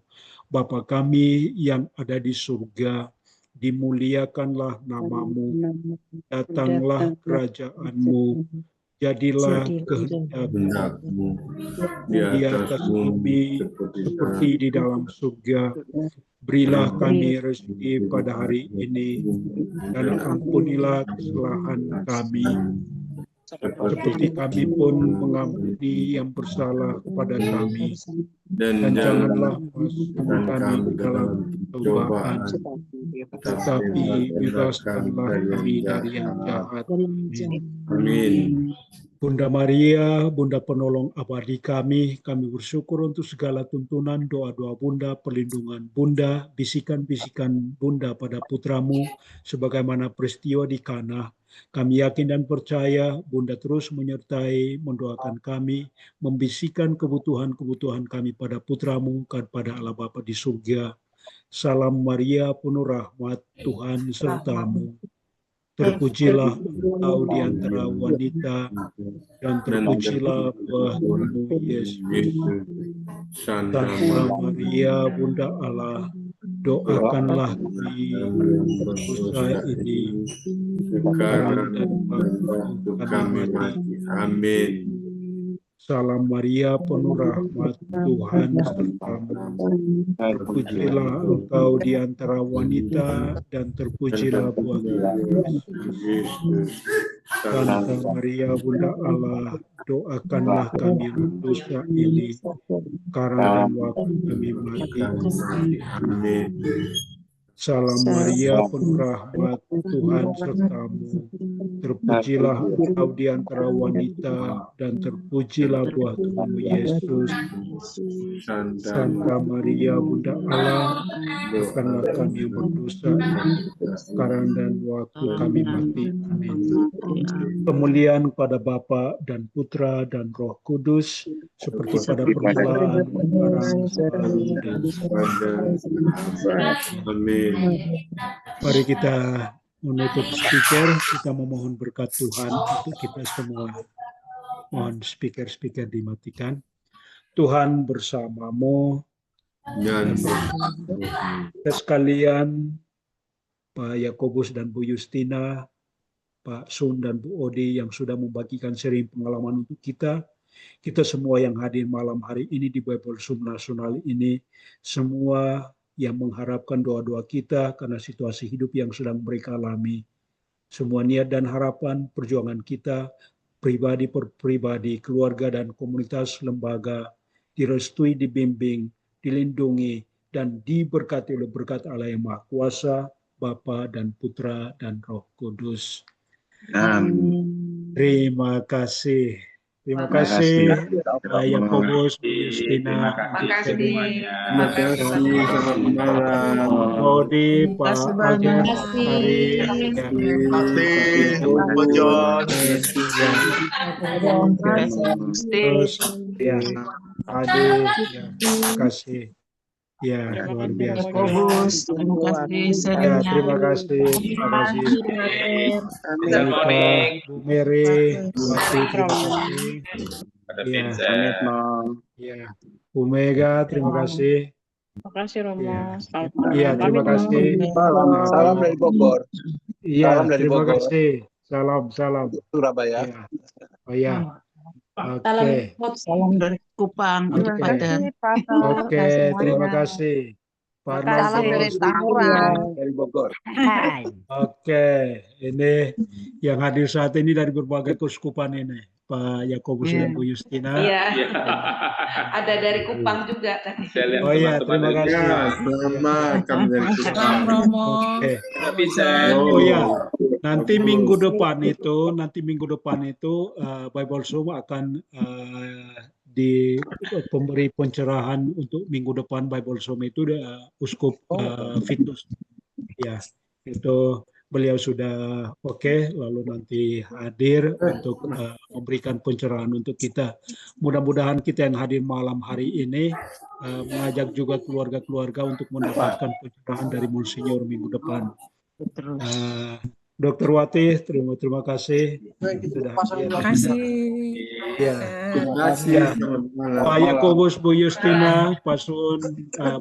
Bapa kami yang ada di surga, dimuliakanlah nama-Mu, datanglah kerajaan-Mu, jadilah kehendak-Mu di atas bumi seperti di dalam surga. Berilah kami rezeki pada hari ini, dan ampunilah kesalahan kami, seperti kami pun mengampuni yang bersalah kepada kami. Dan janganlah masukkan kami ke dalam pencobaan, tetapi bebaskanlah kami dari yang jahat. Amin. Bunda Maria, Bunda penolong abadi kami bersyukur untuk segala tuntunan, doa-doa Bunda, perlindungan Bunda, bisikan-bisikan Bunda pada putra-Mu, sebagaimana peristiwa di Kana. Kami yakin dan percaya Bunda terus menyertai, mendoakan kami, membisikkan kebutuhan-kebutuhan kami pada putra-Mu, kepada Allah Bapa di surga. Salam Maria, penuh rahmat, Tuhan serta-Mu. Terpujilah Engkau di antara wanita, dan terpujilah buah tubuh Yesus. Santa Maria, Bunda Allah, doakanlah kami berdosa ini, sekarang dan waktu kami mati. Amin. Salam Maria, penuh rahmat, Tuhan serta-Mu. Terpujilah Engkau di antara wanita, dan terpujilah buah tubuh Yesus. Santa Maria, Bunda Allah, doakanlah kami berdosa ini, sekarang dan waktu kami mati. Amin. Salam Maria, penuh rahmat, Tuhan serta-Mu. Terpujilah Engkau di antara wanita, dan terpujilah buah tubuh Yesus. Santa Maria, Bunda Allah, doakanlah kami yang berdosa ini, sekarang dan waktu kami mati. Amin. Kemuliaan pada Bapa dan Putra dan Roh Kudus, seperti pada permulaan, sekarang, selalu, dan amin. Mari kita menutup speaker, kita memohon berkat Tuhan untuk kita semua. Mohon speaker dimatikan. Tuhan bersama-Mu. Kita sekalian, Pak Yakobus dan Bu Justina, Pak Sun dan Bu Odi yang sudah membagikan sharing pengalaman untuk kita. Kita semua yang hadir malam hari ini di Bible Zoom Nasional ini, semua yang mengharapkan doa-doa kita karena situasi hidup yang sedang mereka alami. Semua niat dan harapan perjuangan kita, pribadi per pribadi, keluarga dan komunitas lembaga, direstui, dibimbing, dilindungi, dan diberkati oleh berkat Allah yang Maha Kuasa, Bapa dan Putra dan Roh Kudus. Amin. Terima kasih. Terima kasih Pak Yakobus, Bu Justina. Terima kasih semuanya. Terima kasih. Selamat malam. Odi, Pak Aja, Hari. Terima kasih. Bu John. Terus, ya, Adi, ya, terima kasih. Ya, luar biasa. Terima kasih. Ya, terima kasih. Terima kasih. Good morning. Bu Mary, terima kasih. Ada Ya. Vincent. Ya, Bu Mega, terima kasih. Terima kasih Romo. Ya. Selamat Iya, malam. terima kasih. Salam dari Bogor. Iya, Salam dari terima Bogor. kasih. Salam. Surabaya. Ya. Oh ya. Salam, Oke. salam dari Kupang untuk Oke. Paten. Oke, terima kasih. Pak Salam Arnoldo. dari Tangerang. Dari Bogor. Oke, ini yang hadir saat ini dari berbagai keuskupan ini, Pak Yakobus dan Bu Justina. Iya, Iya. ada dari Kupang juga tadi. Saya lihat Oh iya, teman-teman terima dari kasih. Selamat kami dari Salam Romo. Oke. Ada Vincent. Oh iya, nanti minggu depan itu Bible Zoom akan di pemberi pencerahan untuk minggu depan Bible Zoom itu Uskup Vitus. Ya, itu beliau sudah oke, lalu nanti hadir untuk memberikan pencerahan untuk kita. Mudah-mudahan kita yang hadir malam hari ini mengajak juga keluarga-keluarga untuk mendapatkan pencerahan dari Monsinyur minggu depan. Dr. Wati, terima kasih sudah hadir. Terima kasih. Ya, Terima kasih. ya. Selamat malam. Pak Yakobus, Bu Justina, Pak Sun,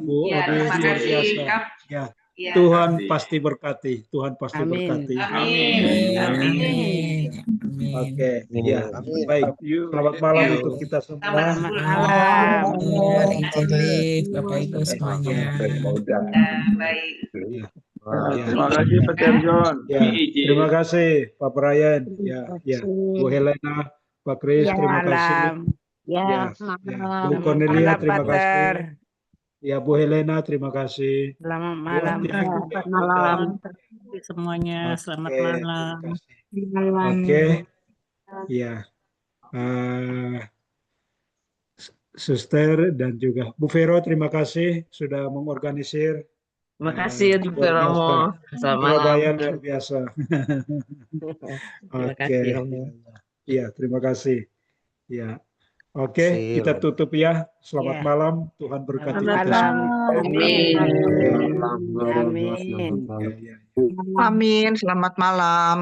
Bu Ya, Ode, terima luar kasih. biasa. Ya, Ya. Tuhan pasti berkati. Tuhan pasti berkati. Amin. Amin. Oke, ya, Amin. baik. Selamat malam Ya. untuk kita semua. Selamat Malam. malam. Izin live Bapak Ibu semuanya. Baik. Ya. Terima kasih Pak Terjon. Ya, terima kasih Pak Brian. Ya, ya. Bu Helena, Pak Kris, terima kasih. Ya, ya. Bu Cornelia, terima kasih. Ya, Bu Helena, terima kasih. Selamat Bu malam. Atia, Selamat Bu malam. Ida. Semuanya. Selamat Oke, malam. terima kasih. Oke, ya. Suster dan juga Bu Vero, terima kasih sudah mengorganisir. Terima kasih luar untuk biasa. Romo. Selamat malam. Surabaya luar biasa. Terima Oke, kasih Romo. iya terima kasih. Ya, oke kita tutup ya. Selamat Ya. malam. Tuhan berkati Selamat kita malam. semua. Amin. Amin. Ya, ya, ya. Amin. Selamat malam.